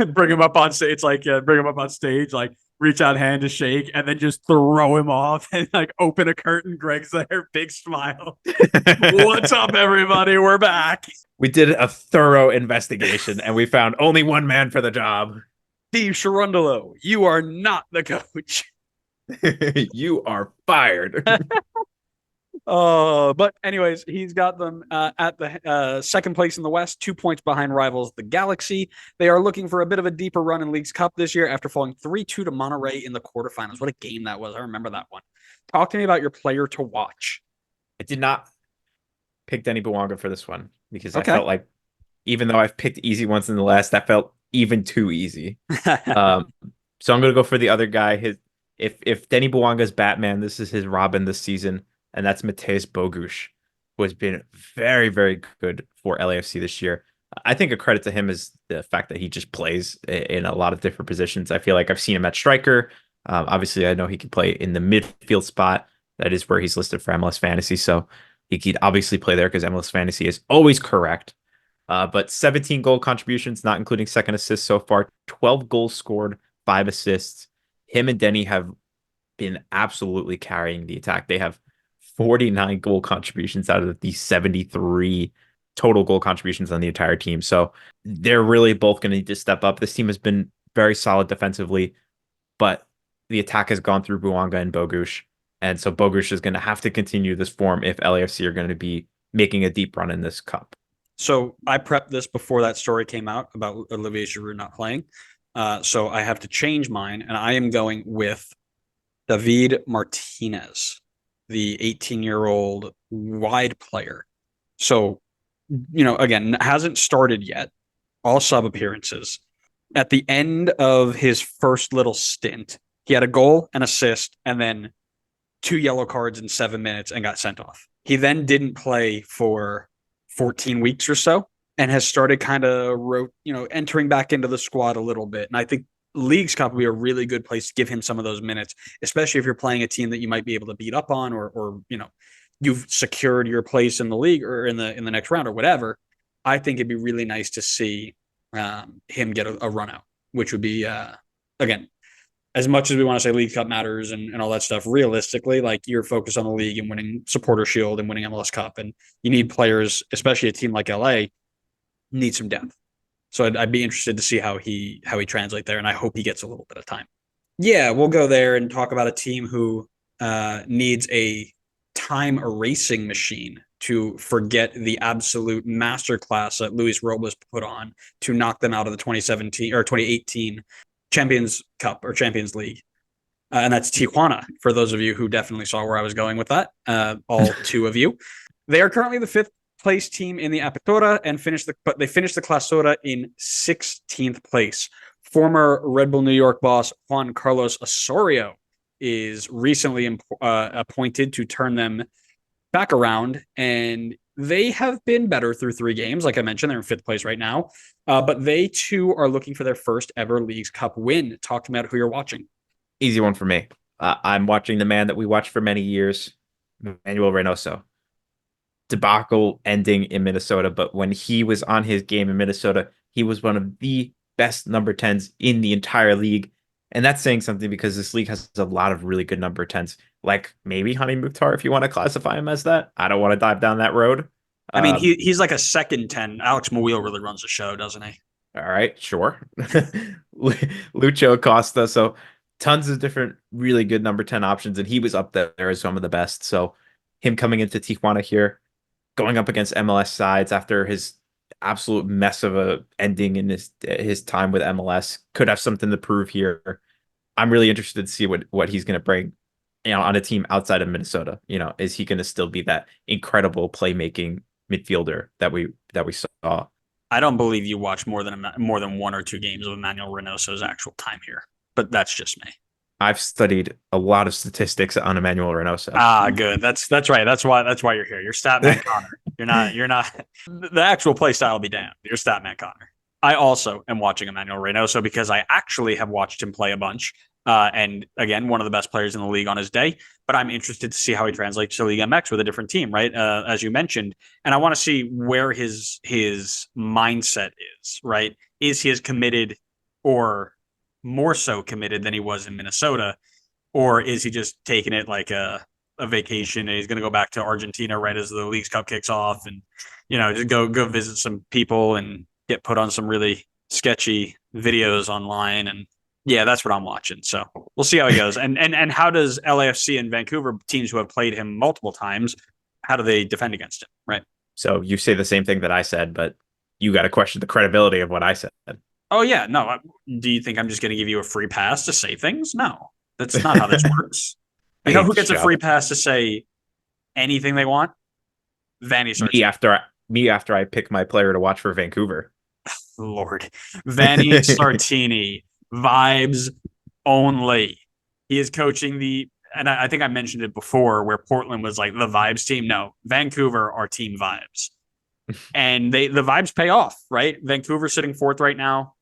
bring him up on stage. It's like bring him up on stage, like reach out hand to shake, and then just throw him off and like open a curtain. Greg's there, big smile. What's up, everybody? We're back. We did a thorough investigation and we found only one man for the job. Steve Cherundolo, you are not the coach. You are fired. But anyways, he's got them at the second place in the West, 2 points behind rivals the Galaxy. They are looking for a bit of a deeper run in Leagues Cup this year after falling 3-2 to Monterrey in the quarterfinals. What a game that was. I remember that one. Talk to me about your player to watch. I did not pick Denny Bouanga for this one because I felt like, even though I've picked easy ones in the last, that felt even too easy. So I'm going to go for the other guy. If Denny Bouanga's Batman, this is his Robin this season, and that's Mateusz Bogusz, who has been very, very good for LAFC this year. I think a credit to him is the fact that he just plays in a lot of different positions. I feel like I've seen him at striker. Obviously, I know he can play in the midfield spot. That is where he's listed for MLS Fantasy. So he could obviously play there because MLS Fantasy is always correct. But 17 goal contributions, not including second assists so far. 12 goals scored, 5 assists. Him and Denny have been absolutely carrying the attack. They have 49 goal contributions out of the 73 total goal contributions on the entire team. So they're really both going to need to step up. This team has been very solid defensively, but the attack has gone through Bouanga and Bogusz. And so Bogusz is going to have to continue this form if LAFC are going to be making a deep run in this cup. So I prepped this before that story came out about Olivier Giroud not playing. So I have to change mine, and I am going with David Martinez, the 18-year-old wide player. So, again, hasn't started yet, all sub appearances. At the end of his first little stint, he had a goal, an assist, and then 2 yellow cards in 7 minutes and got sent off. He then didn't play for 14 weeks or so and has started kind of entering back into the squad a little bit. And I think Leagues Cup would be a really good place to give him some of those minutes, especially if you're playing a team that you might be able to beat up on, or you've secured your place in the league or in the next round or whatever. I think it'd be really nice to see him get a run out, which would be again, as much as we want to say League Cup matters and all that stuff, realistically, like you're focused on the league and winning Supporter Shield and winning MLS Cup, and you need players, especially a team like LA, need some depth. So I'd be interested to see how he translates there, and I hope he gets a little bit of time. Yeah, we'll go there and talk about a team who needs a time erasing machine to forget the absolute masterclass that Luis Robles put on to knock them out of the 2017 or 2018 Champions Cup or Champions League. And that's Tijuana, for those of you who definitely saw where I was going with that, all 2 of you. They are currently the 5th place team in the Apertura and finished the Clausura in 16th place. Former Red Bull New York boss Juan Carlos Osorio is recently appointed to turn them back around, and they have been better through 3 games. Like I mentioned, they're in 5th place right now, but they too are looking for their first ever Leagues Cup win. Talk to me about who you're watching. Easy one for me. I'm watching the man that we watched for many years, Manuel Reynoso. Debacle ending in Minnesota, but when he was on his game in Minnesota, he was one of the best number 10s in the entire league. And that's saying something because this league has a lot of really good number 10s, like maybe Hani Mukhtar, if you want to classify him as that. I don't want to dive down that road. I mean, he's like a second 10. Alex Mouille really runs the show, doesn't he? All right, sure. Lucho Acosta. So tons of different really good number 10 options, and he was up there as some of the best. So him coming into Tijuana here, going up against MLS sides after his absolute mess of a ending in his time with MLS, could have something to prove here. I'm really interested to see what he's going to bring, on a team outside of Minnesota. Is he going to still be that incredible playmaking midfielder that that we saw. I don't believe you watched more than 1 or 2 games of Emmanuel Reynoso's actual time here, but that's just me. I've studied a lot of statistics on Emmanuel Reynoso. Good. That's right. That's why you're here. You're Statman Connor. You're not the actual play style will be damned. You're Statman Connor. I also am watching Emmanuel Reynoso because I actually have watched him play a bunch. And again, one of the best players in the league on his day. But I'm interested to see how he translates to Liga MX with a different team, right? As you mentioned, and I want to see where his mindset is, right? Is he as committed or more so committed than he was in Minnesota, or is he just taking it like a vacation and he's going to go back to Argentina right as the Leagues Cup kicks off and just go visit some people and get put on some really sketchy videos online? And yeah, that's what I'm watching. So we'll see how he goes. And how does LAFC and Vancouver, teams who have played him multiple times, how do they defend against him? Right. So you say the same thing that I said, but you got to question the credibility of what I said. Oh, yeah. No. Do you think I'm just going to give you a free pass to say things? No, that's not how this works. You know who gets a free pass to say anything they want? Vanny Sartini. Me after I pick my player to watch for Vancouver. Lord. Vanny Sartini. Vibes only. He is coaching and I think I mentioned it before where Portland was like the vibes team. No, Vancouver are team vibes. And the vibes pay off, right? Vancouver sitting 4th right now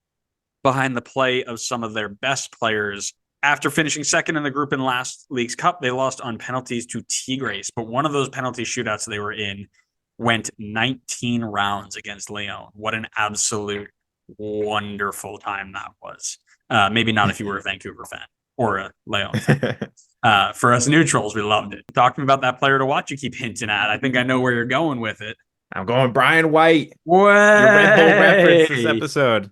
behind the play of some of their best players. After finishing 2nd in the group in last League's Cup, they lost on penalties to Tigres. But one of those penalty shootouts they were in went 19 rounds against Leon. What an absolute wonderful time that was. Maybe not if you were a Vancouver fan or a Leon fan. For us neutrals, we loved it. Talking about that player to watch, you keep hinting at. I think I know where you're going with it. I'm going Brian White. Way! Your Red Bull reference this episode.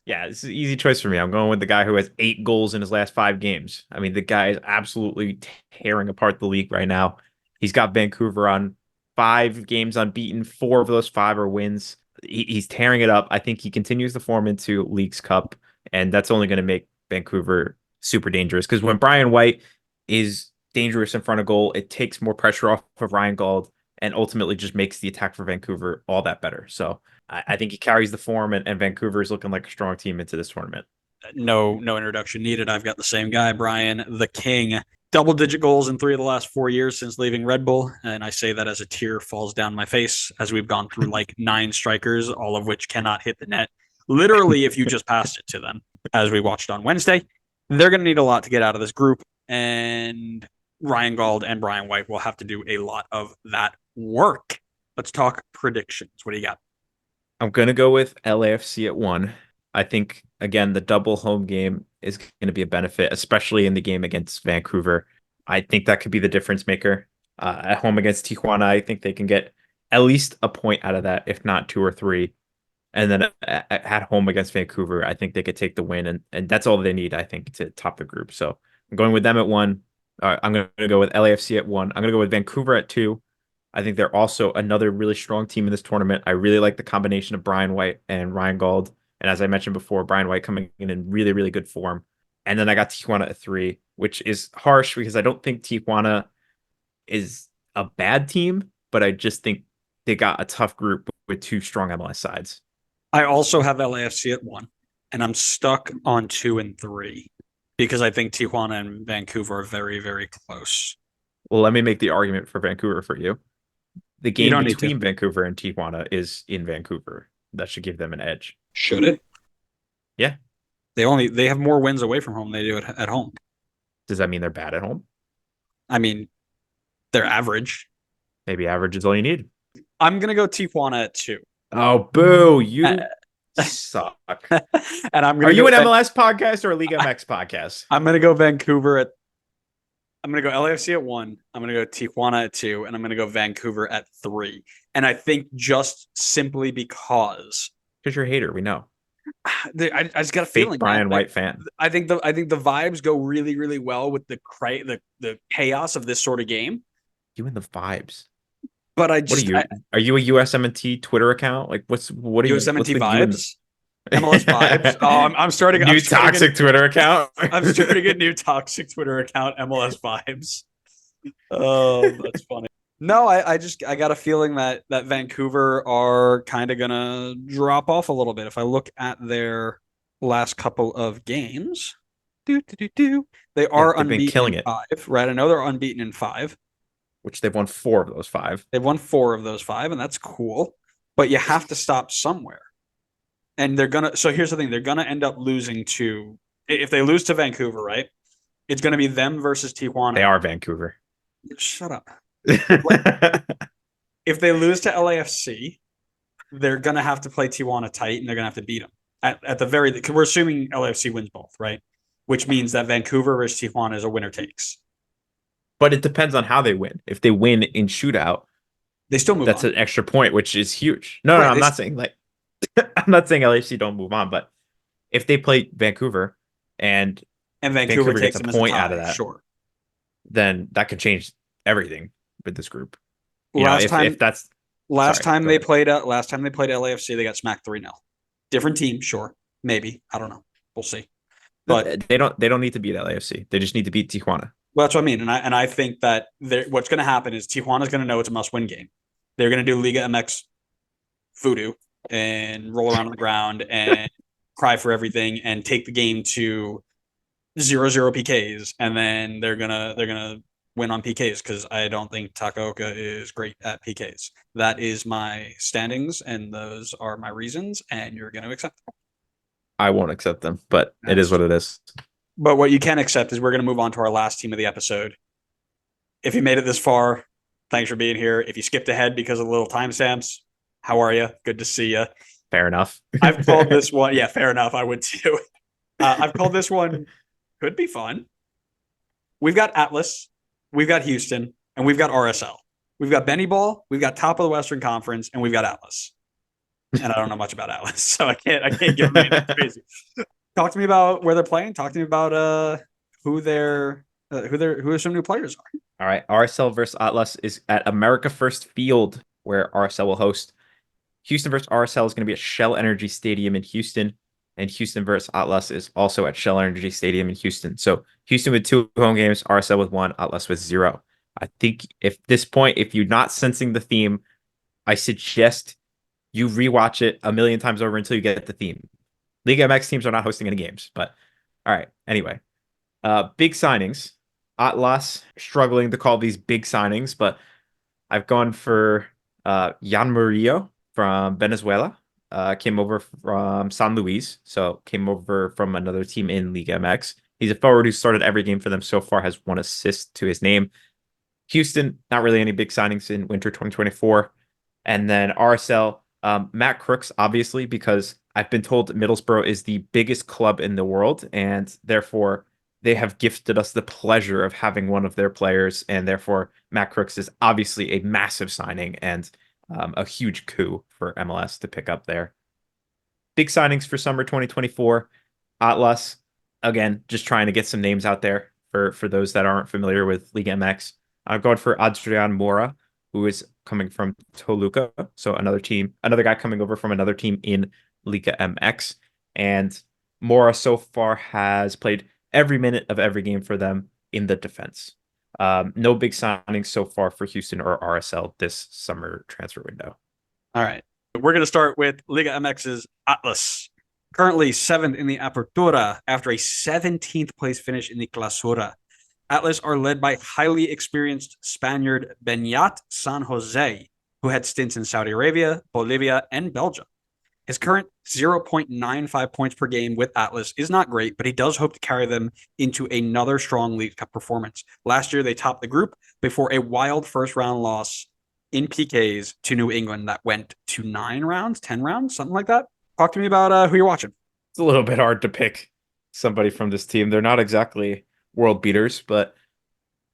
Yeah, this is an easy choice for me. I'm going with the guy who has 8 goals in his last 5 games. I mean, the guy is absolutely tearing apart the league right now. He's got Vancouver on 5 games unbeaten. 4 of those 5 are wins. He's tearing it up. I think he continues the form into Leagues Cup, and that's only going to make Vancouver super dangerous because when Brian White is dangerous in front of goal, it takes more pressure off of Ryan Gauld and ultimately just makes the attack for Vancouver all that better. So I think he carries the form, and Vancouver is looking like a strong team into this tournament. No introduction needed. I've got the same guy, Brian the King. Double-digit goals in 3 of the last 4 years since leaving Red Bull, and I say that as a tear falls down my face as we've gone through like 9 strikers, all of which cannot hit the net. Literally, if you just passed it to them, as we watched on Wednesday, they're going to need a lot to get out of this group, and Ryan Gauld and Brian White will have to do a lot of that work. Let's talk predictions. What do you got? I'm going to go with LAFC at 1. I think, again, the double home game is going to be a benefit, especially in the game against Vancouver. I think that could be the difference maker. At home against Tijuana, I think they can get at least a point out of that, if not 2 or 3. And then at home against Vancouver, I think they could take the win, and that's all they need, I think, to top the group. So I'm going with them at 1. I'm going to go with LAFC at 1. I'm going to go with Vancouver at 2. I think they're also another really strong team in this tournament. I really like the combination of Brian White and Ryan Gauld. And as I mentioned before, Brian White coming in really, really good form. And then I got Tijuana at 3, which is harsh because I don't think Tijuana is a bad team, but I just think they got a tough group with 2 strong MLS sides. I also have LAFC at 1, and I'm stuck on 2 and 3 because I think Tijuana and Vancouver are very, very close. Well, let me make the argument for Vancouver for you. The game between Vancouver and Tijuana is in Vancouver. That should give them an edge. Should it? Yeah. They have more wins away from home than they do at home. Does that mean they're bad at home? I mean, they're average. Maybe average is all you need. I'm going to go Tijuana at 2. Oh, boo. You suck. And Are you an MLS podcast or a Liga MX podcast? I'm going to go Vancouver at I'm going to go LAFC at 1. I'm going to go Tijuana at 2. And I'm going to go Vancouver at 3. And I think just simply because you're a hater, we know. I just got a feeling. Brian White fan. I think the vibes go really, really well with the chaos of this sort of game. You and the vibes. But I just are you a USMNT Twitter account? Like what are you USMNT vibes? MLS vibes. Oh, I'm starting a new toxic Twitter account. I'm starting a new toxic Twitter account, MLS vibes. Oh, that's funny. No, I got a feeling that Vancouver are kind of gonna drop off a little bit. If I look at their last couple of games, they Yeah, are they've been unbeaten killing in it, five, right? I know they're unbeaten in five. which they've won 4 of those 5. They've won four of those five, and that's cool. But you have to stop somewhere. And they're gonna so here's the thing, they're gonna end up losing to if they lose to Vancouver, right? It's gonna be them versus They Tijuana. are Vancouver. Shut up. If they lose to LAFC, they're gonna have to play Tijuana tight and they're gonna have to beat them at the very. We're assuming LAFC wins both, right? Which means that Vancouver versus Tijuana is a winner takes. But it depends on how they win. If they win in shootout, They still move that's on, an extra point, which is huge. No, right? I'm not saying like I'm not saying LAFC don't move on, but if they play Vancouver and And Vancouver Vancouver gets takes a them as a point out tie. of that, Sure. then that could change everything with this group. Last If time, that's sorry, go ahead. last time they played LAFC, they got smacked 3-0. Different team, sure, maybe I don't know. We'll see. But They don't need to beat LAFC. They just need to beat Tijuana. well, that's what I mean, and I think that what's going to happen is Tijuana's going to know it's a must-win game. They're going to do Liga MX voodoo and roll around on the ground and cry for everything and take the game to 0-0 PKs, and then they're gonna win on PKs because I don't think Takaoka is great at PKs. That is my standings, and those are my reasons, and you're going to accept them. I won't accept them, but it is That's what it is. But what you can accept is we're going to move on to our last team of the episode. If you made it this far, thanks for being here. If you skipped ahead because of the little timestamps, how are you? Good to see you. Fair enough. I've called this one. Yeah, fair enough. I would too. I've called this one could be fun. We've got Atlas, we've got Houston, and we've got RSL. We've got Benny Ball, we've got top of the Western Conference, and we've got Atlas. And I don't know much about Atlas, so I can't give them anything crazy. Talk to me about where they're playing. Talk to me about who some new players are. All right. RSL versus Atlas is at America First Field, where RSL will host. Houston versus RSL is going to be at Shell Energy Stadium in Houston, and Houston versus Atlas is also at Shell Energy Stadium in Houston. So Houston with 2 home games, RSL with 1, Atlas with 0. I think if this point, if you're not sensing the theme, I suggest you rewatch it a million times over until you get the theme. Liga MX teams are not hosting any games, but all right. Anyway, big signings. Atlas struggling to call these big signings, but I've gone for Jan Murillo from Venezuela. Came over from San Luis, so came over from another team in Liga MX. He's a forward who started every game for them so far, has 1 assist to his name. Houston, not really any big signings in winter 2024. And then RSL, Matt Crooks, obviously, because I've been told Middlesbrough is the biggest club in the world, and therefore they have gifted us the pleasure of having one of their players, and therefore Matt Crooks is obviously a massive signing and a huge coup for MLS to pick up there. Big signings for summer 2024. Atlas, again, just trying to get some names out there for those that aren't familiar with Liga MX. I'm going for Adrian Mora, who is coming from Toluca. So another guy coming over from another team in Liga MX. And Mora so far has played every minute of every game for them in the defense. No big signings so far for Houston or RSL this summer transfer window. All right. We're going to start with Liga MX's Atlas. Currently 7th in the Apertura after a 17th place finish in the Clausura. Atlas are led by highly experienced Spaniard Beñat San Jose, who had stints in Saudi Arabia, Bolivia, and Belgium. His current 0.95 points per game with Atlas is not great, but he does hope to carry them into another strong League Cup performance. Last year, they topped the group before a wild first-round loss in PKs to New England that went to 9 rounds, 10 rounds, something like that. Talk to me about who you're watching. It's a little bit hard to pick somebody from this team. They're not exactly world beaters, but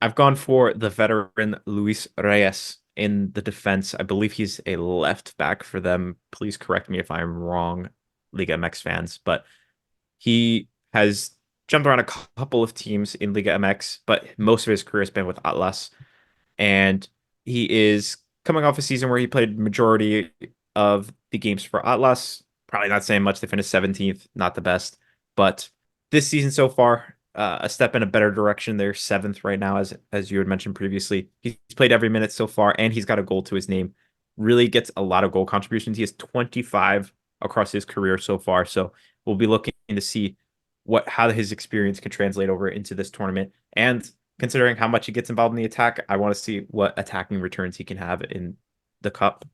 I've gone for the veteran Luis Reyes in the defense. I believe he's a left back for them. Please correct me if I'm wrong, Liga MX fans, but he has jumped around a couple of teams in Liga MX, but most of his career has been with Atlas. And he is coming off a season where he played majority of the games for Atlas. Probably not saying much. They finished 17th, not the best. But this season so far, a step in a better direction. They're seventh right now, as you had mentioned previously. He's played every minute so far, and he's got a goal to his name. Really gets a lot of goal contributions. He has 25 across his career so far. So we'll be looking to see how his experience can translate over into this tournament. And considering how much he gets involved in the attack, I want to see what attacking returns he can have in the cup.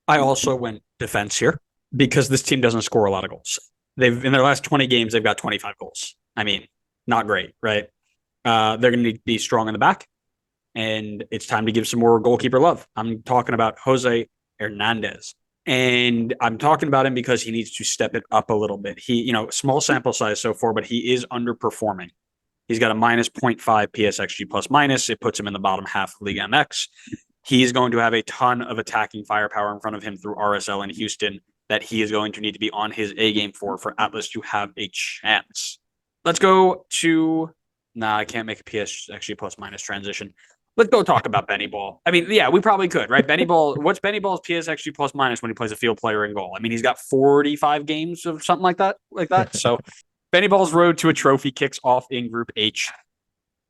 I also went defense here because this team doesn't score a lot of goals. They've in their last 20 games, they've got 25 goals. I mean, not great, right? They're going to need to be strong in the back, and it's time to give some more goalkeeper love. I'm talking about Jose Hernandez. And I'm talking about him because he needs to step it up a little bit. Small sample size so far, but he is underperforming. He's got a minus 0.5 PSXG plus minus. It puts him in the bottom half of Liga MX. He is going to have a ton of attacking firepower in front of him through RSL in Houston that he is going to need to be on his A game for Atlas to have a chance. Let's go to... I can't make a PSXG plus minus transition. Let's go talk about Benny Ball. I mean, yeah, we probably could, right? Benny Ball, what's Benny Ball's PSXG plus minus when he plays a field player in goal? I mean, he's got 45 games of something like that. So Benny Ball's road to a trophy kicks off in Group H.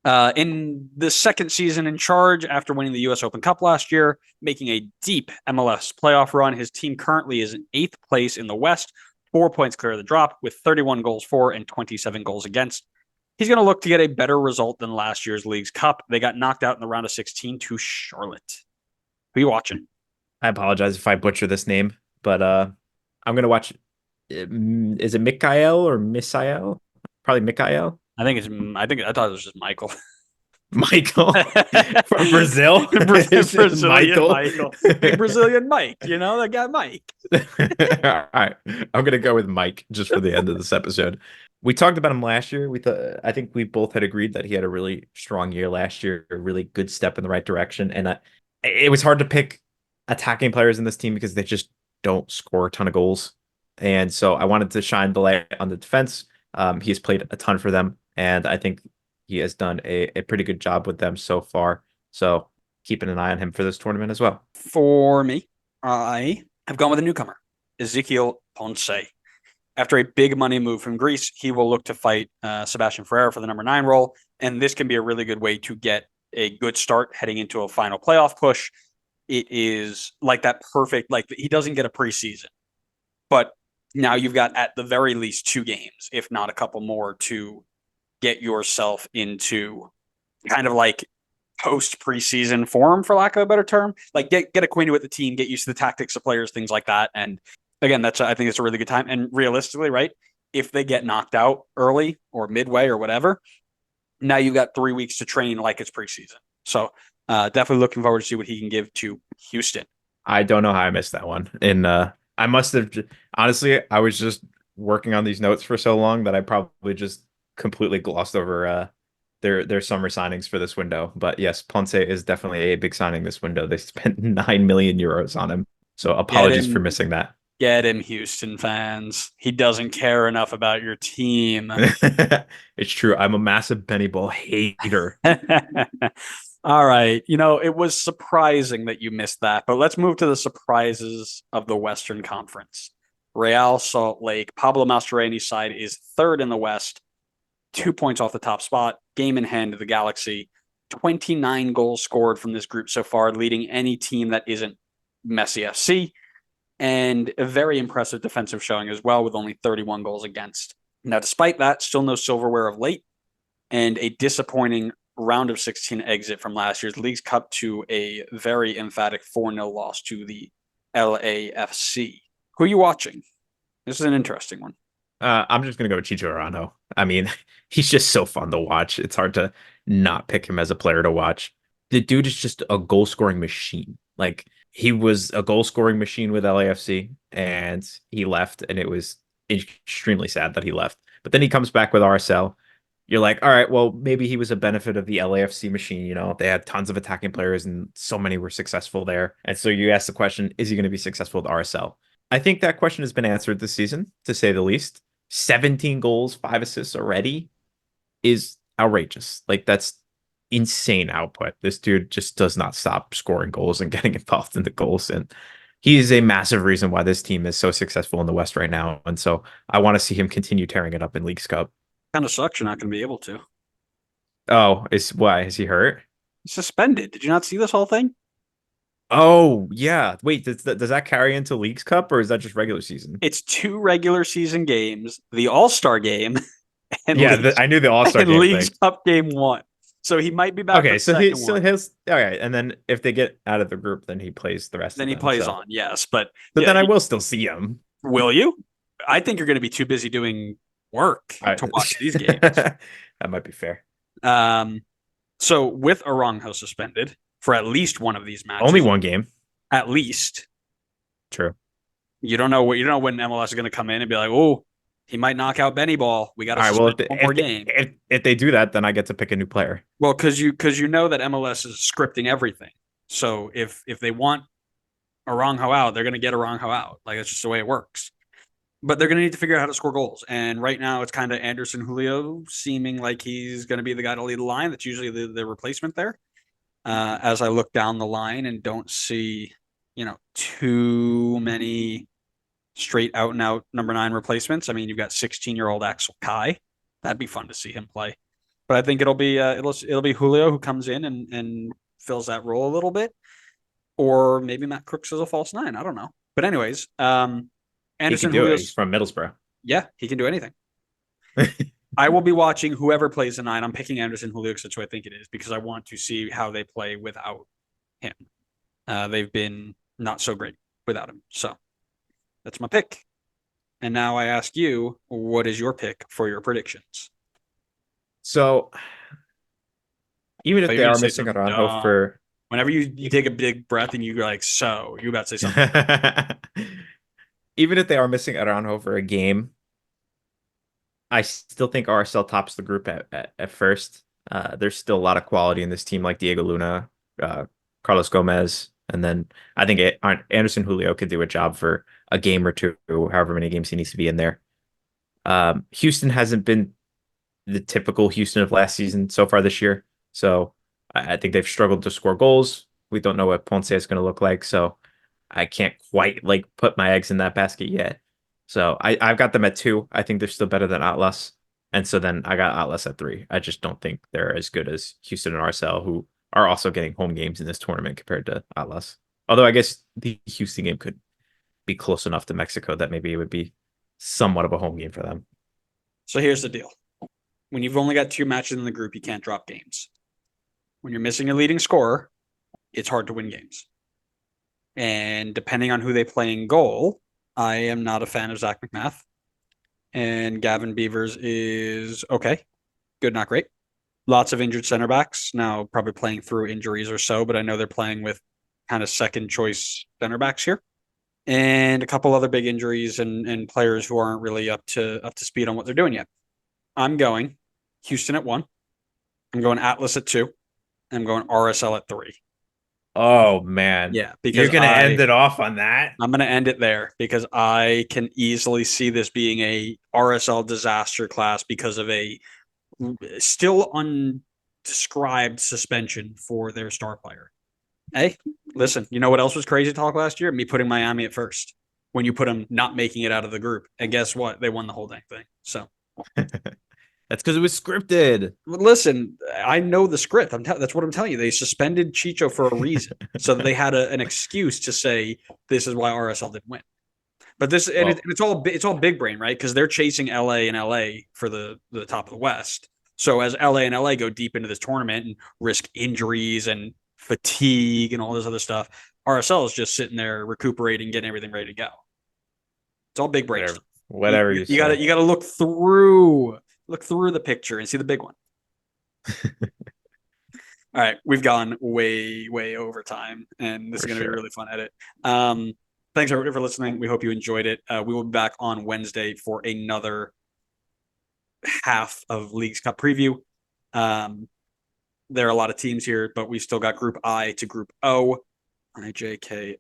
In the second season in charge after winning the U.S. Open Cup last year, making a deep MLS playoff run, his team currently is in 8th place in the West, 4 points clear of the drop with 31 goals for and 27 goals against. He's going to look to get a better result than last year's League's Cup. They got knocked out in the round of 16 to Charlotte. Who are you watching? I apologize if I butcher this name, but I'm going to watch. Is it Mikael or Misael? Probably Mikael. I thought it was just Michael. Michael from Brazil. Brazilian Michael. Big Brazilian Mike. That guy Mike. All right. I'm going to go with Mike just for the end of this episode. We talked about him last year. I think we both had agreed that he had a really strong year last year, a really good step in the right direction. And it was hard to pick attacking players in this team because they just don't score a ton of goals. And so I wanted to shine the light on the defense. He's played a ton for them, and I think he has done a pretty good job with them so far. So keeping an eye on him for this tournament as well. For me, I have gone with a newcomer, Ezequiel Ponce. After a big money move from Greece, he will look to fight Sebastian Ferreira for the number 9 role, and this can be a really good way to get a good start heading into a final playoff push. It is like that perfect, he doesn't get a preseason, but now you've got at the very least 2 games, if not a couple more, to get yourself into kind of like post preseason form, for lack of a better term. Like get acquainted with the team, get used to the tactics of players, things like that. And again, I think it's a really good time. And realistically, right, if they get knocked out early or midway or whatever, now you've got 3 weeks to train like it's preseason. So definitely looking forward to see what he can give to Houston. I don't know how I missed that one. And I must have, honestly, I was just working on these notes for so long that I probably just completely glossed over their summer signings for this window. But yes, Ponce is definitely a big signing this window. They spent 9 million euros on him. So apologies for missing that. Get him, Houston fans. He doesn't care enough about your team. It's true. I'm a massive Benny Ball hater. All right. It was surprising that you missed that, but let's move to the surprises of the Western Conference. Real Salt Lake, Pablo Mastroeni's side is 3rd in the West, 2 points off the top spot, game in hand to the Galaxy. 29 goals scored from this group so far, leading any team that isn't Messi FC, and a very impressive defensive showing as well with only 31 goals against. Now, despite that, still no silverware of late, and a disappointing round of 16 exit from last year's League's Cup to a very emphatic 4-0 loss to the LAFC. Who are you watching? This is an interesting one. I'm just going to go with Chicho Arano. I mean, he's just so fun to watch. It's hard to not pick him as a player to watch. The dude is just a goal-scoring machine. Like, he was a goal-scoring machine with LAFC, and he left, and it was extremely sad that he left. But then he comes back with RSL. You're like, all right, well, maybe he was a benefit of the LAFC machine. They had tons of attacking players, and so many were successful there. And so you ask the question, is he going to be successful with RSL? I think that question has been answered this season, to say the least. 17 goals, 5 assists already is outrageous. Like, that's insane output. This dude just does not stop scoring goals and getting involved in the goals. And he is a massive reason why this team is so successful in the West right now. And so I want to see him continue tearing it up in League's Cup. Kind of sucks you're not going to be able to. Oh, is he hurt? He's suspended. Did you not see this whole thing? Oh, yeah. Wait, does that carry into Leagues Cup or is that just regular season? It's 2 regular season games, the All-Star game, and Yeah, Leagues I knew the All-Star and game Leagues thing. Cup game 1. So he might be back for Okay, the so he second so one. he's all right, and then if they get out of the group, then he plays the rest Then of he them. plays So, on, yes. But but yeah, then I will still see him. will you? I think you're going to be too busy doing work I, to watch these games. that might be fair. Um, so with Aranjo suspended for at least one of these Only matches, one game. at least True. you don't know when MLS is going to come in and be like, oh, he might knock out Benny Ball. We got to All right. Well, suspend one more game. if they do that, then I get to pick a new player. Well, because you know that MLS is scripting everything. So if they want Aranjo out, they're going to get Aranjo out. Like it's just the way it works. But they're going to need to figure out how to score goals. And right now, it's kind of Anderson Julio seeming like he's going to be the guy to lead the line. That's usually the replacement there. As I look down the line and don't see, too many straight out and out number 9 replacements. I mean, you've got 16-year-old Axel Kai. That'd be fun to see him play. But I think it'll be Julio who comes in and fills that role a little bit, or maybe Matt Crooks as a false 9. I don't know. But anyways, He can Anderson do it. He's Julio's from Middlesbrough. yeah, he can do anything. I will be watching whoever plays the 9. I'm picking Anderson Julio because that's who I think it is because I want to see how they play without him. They've been not so great without him. So that's my pick. And now I ask you, what is your pick for your predictions? So even if Are you they going are to say missing something Aranjo dumb? for Whenever you take a big breath and you're like, so, you about to say something. even if they are missing Aranjo for a game, I still think RSL tops the group at first. There's still a lot of quality in this team, like Diego Luna, Carlos Gomez, and then I think Anderson Julio could do a job for a game or two, however many games he needs to be in there. Houston hasn't been the typical Houston of last season so far this year, so I think they've struggled to score goals. We don't know what Ponce is going to look like, so I can't quite like put my eggs in that basket yet. So I've got them at 2. I think they're still better than Atlas. And so then I got Atlas at 3. I just don't think they're as good as Houston and RSL, who are also getting home games in this tournament compared to Atlas. Although I guess the Houston game could be close enough to Mexico that maybe it would be somewhat of a home game for them. So here's the deal. When you've only got 2 matches in the group, you can't drop games. When you're missing a leading scorer, it's hard to win games. And depending on who they play in goal, I am not a fan of Zach McMath. And Gavin Beavers is okay. Good, not great. Lots of injured center backs. Now, probably playing through injuries or so, but I know they're playing with kind of second choice center backs here. And a couple other big injuries and players who aren't really up to speed on what they're doing yet. I'm going Houston at 1. I'm going Atlas at 2. I'm going RSL at 3. Oh man. Yeah, because You're gonna end it off on that? I'm going to end it there because I can easily see this being a RSL disaster class because of a still undescribed suspension for their star player. Hey, listen, you know what else was crazy talk last year? Me putting Miami at first when you put them not making it out of the group. And guess what? They won the whole dang thing. So That's because it was scripted. listen, I know the script. That's what I'm telling you. They suspended Chicho for a reason, so that they had an excuse to say this is why RSL didn't win. But this and Well, it's all big brain, right? Because they're chasing LA and LA for the top of the West. So as LA and LA go deep into this tournament and risk injuries and fatigue and all this other stuff, RSL is just sitting there recuperating, getting everything ready to go. It's all big brain whatever, stuff. whatever you say. You gotta look through the picture and see the big one. All right, we've gone way over time, and this is going to be a really fun edit. Thanks everybody for listening. We hope you enjoyed it. We will be back on Wednesday for another half of Leagues Cup preview. There are a lot of teams here, but we've still got Group I to Group O. IJKLMNO.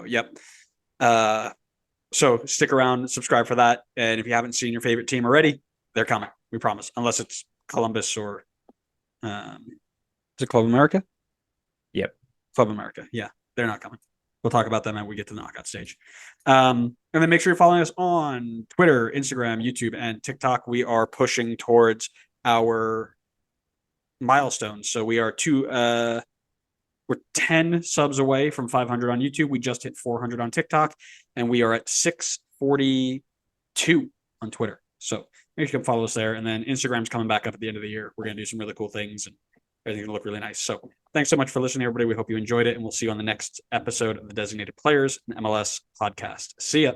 Yep. So stick around, subscribe for that. And if you haven't seen your favorite team already, they're coming. We promise. Unless it's Columbus or is it Club America? Yep. Club America. Yeah, they're not coming. We'll talk about them when we get to the knockout stage. And then make sure you're following us on Twitter, Instagram, YouTube, and TikTok. We are pushing towards our milestones. So we're 10 subs away from 500 on YouTube. We just hit 400 on TikTok, and we are at 642 on Twitter. So make sure you can follow us there. And then Instagram's coming back up at the end of the year. We're going to do some really cool things, and everything's going to look really nice. So thanks so much for listening, everybody. We hope you enjoyed it, and we'll see you on the next episode of the Designated Players and MLS podcast. See ya.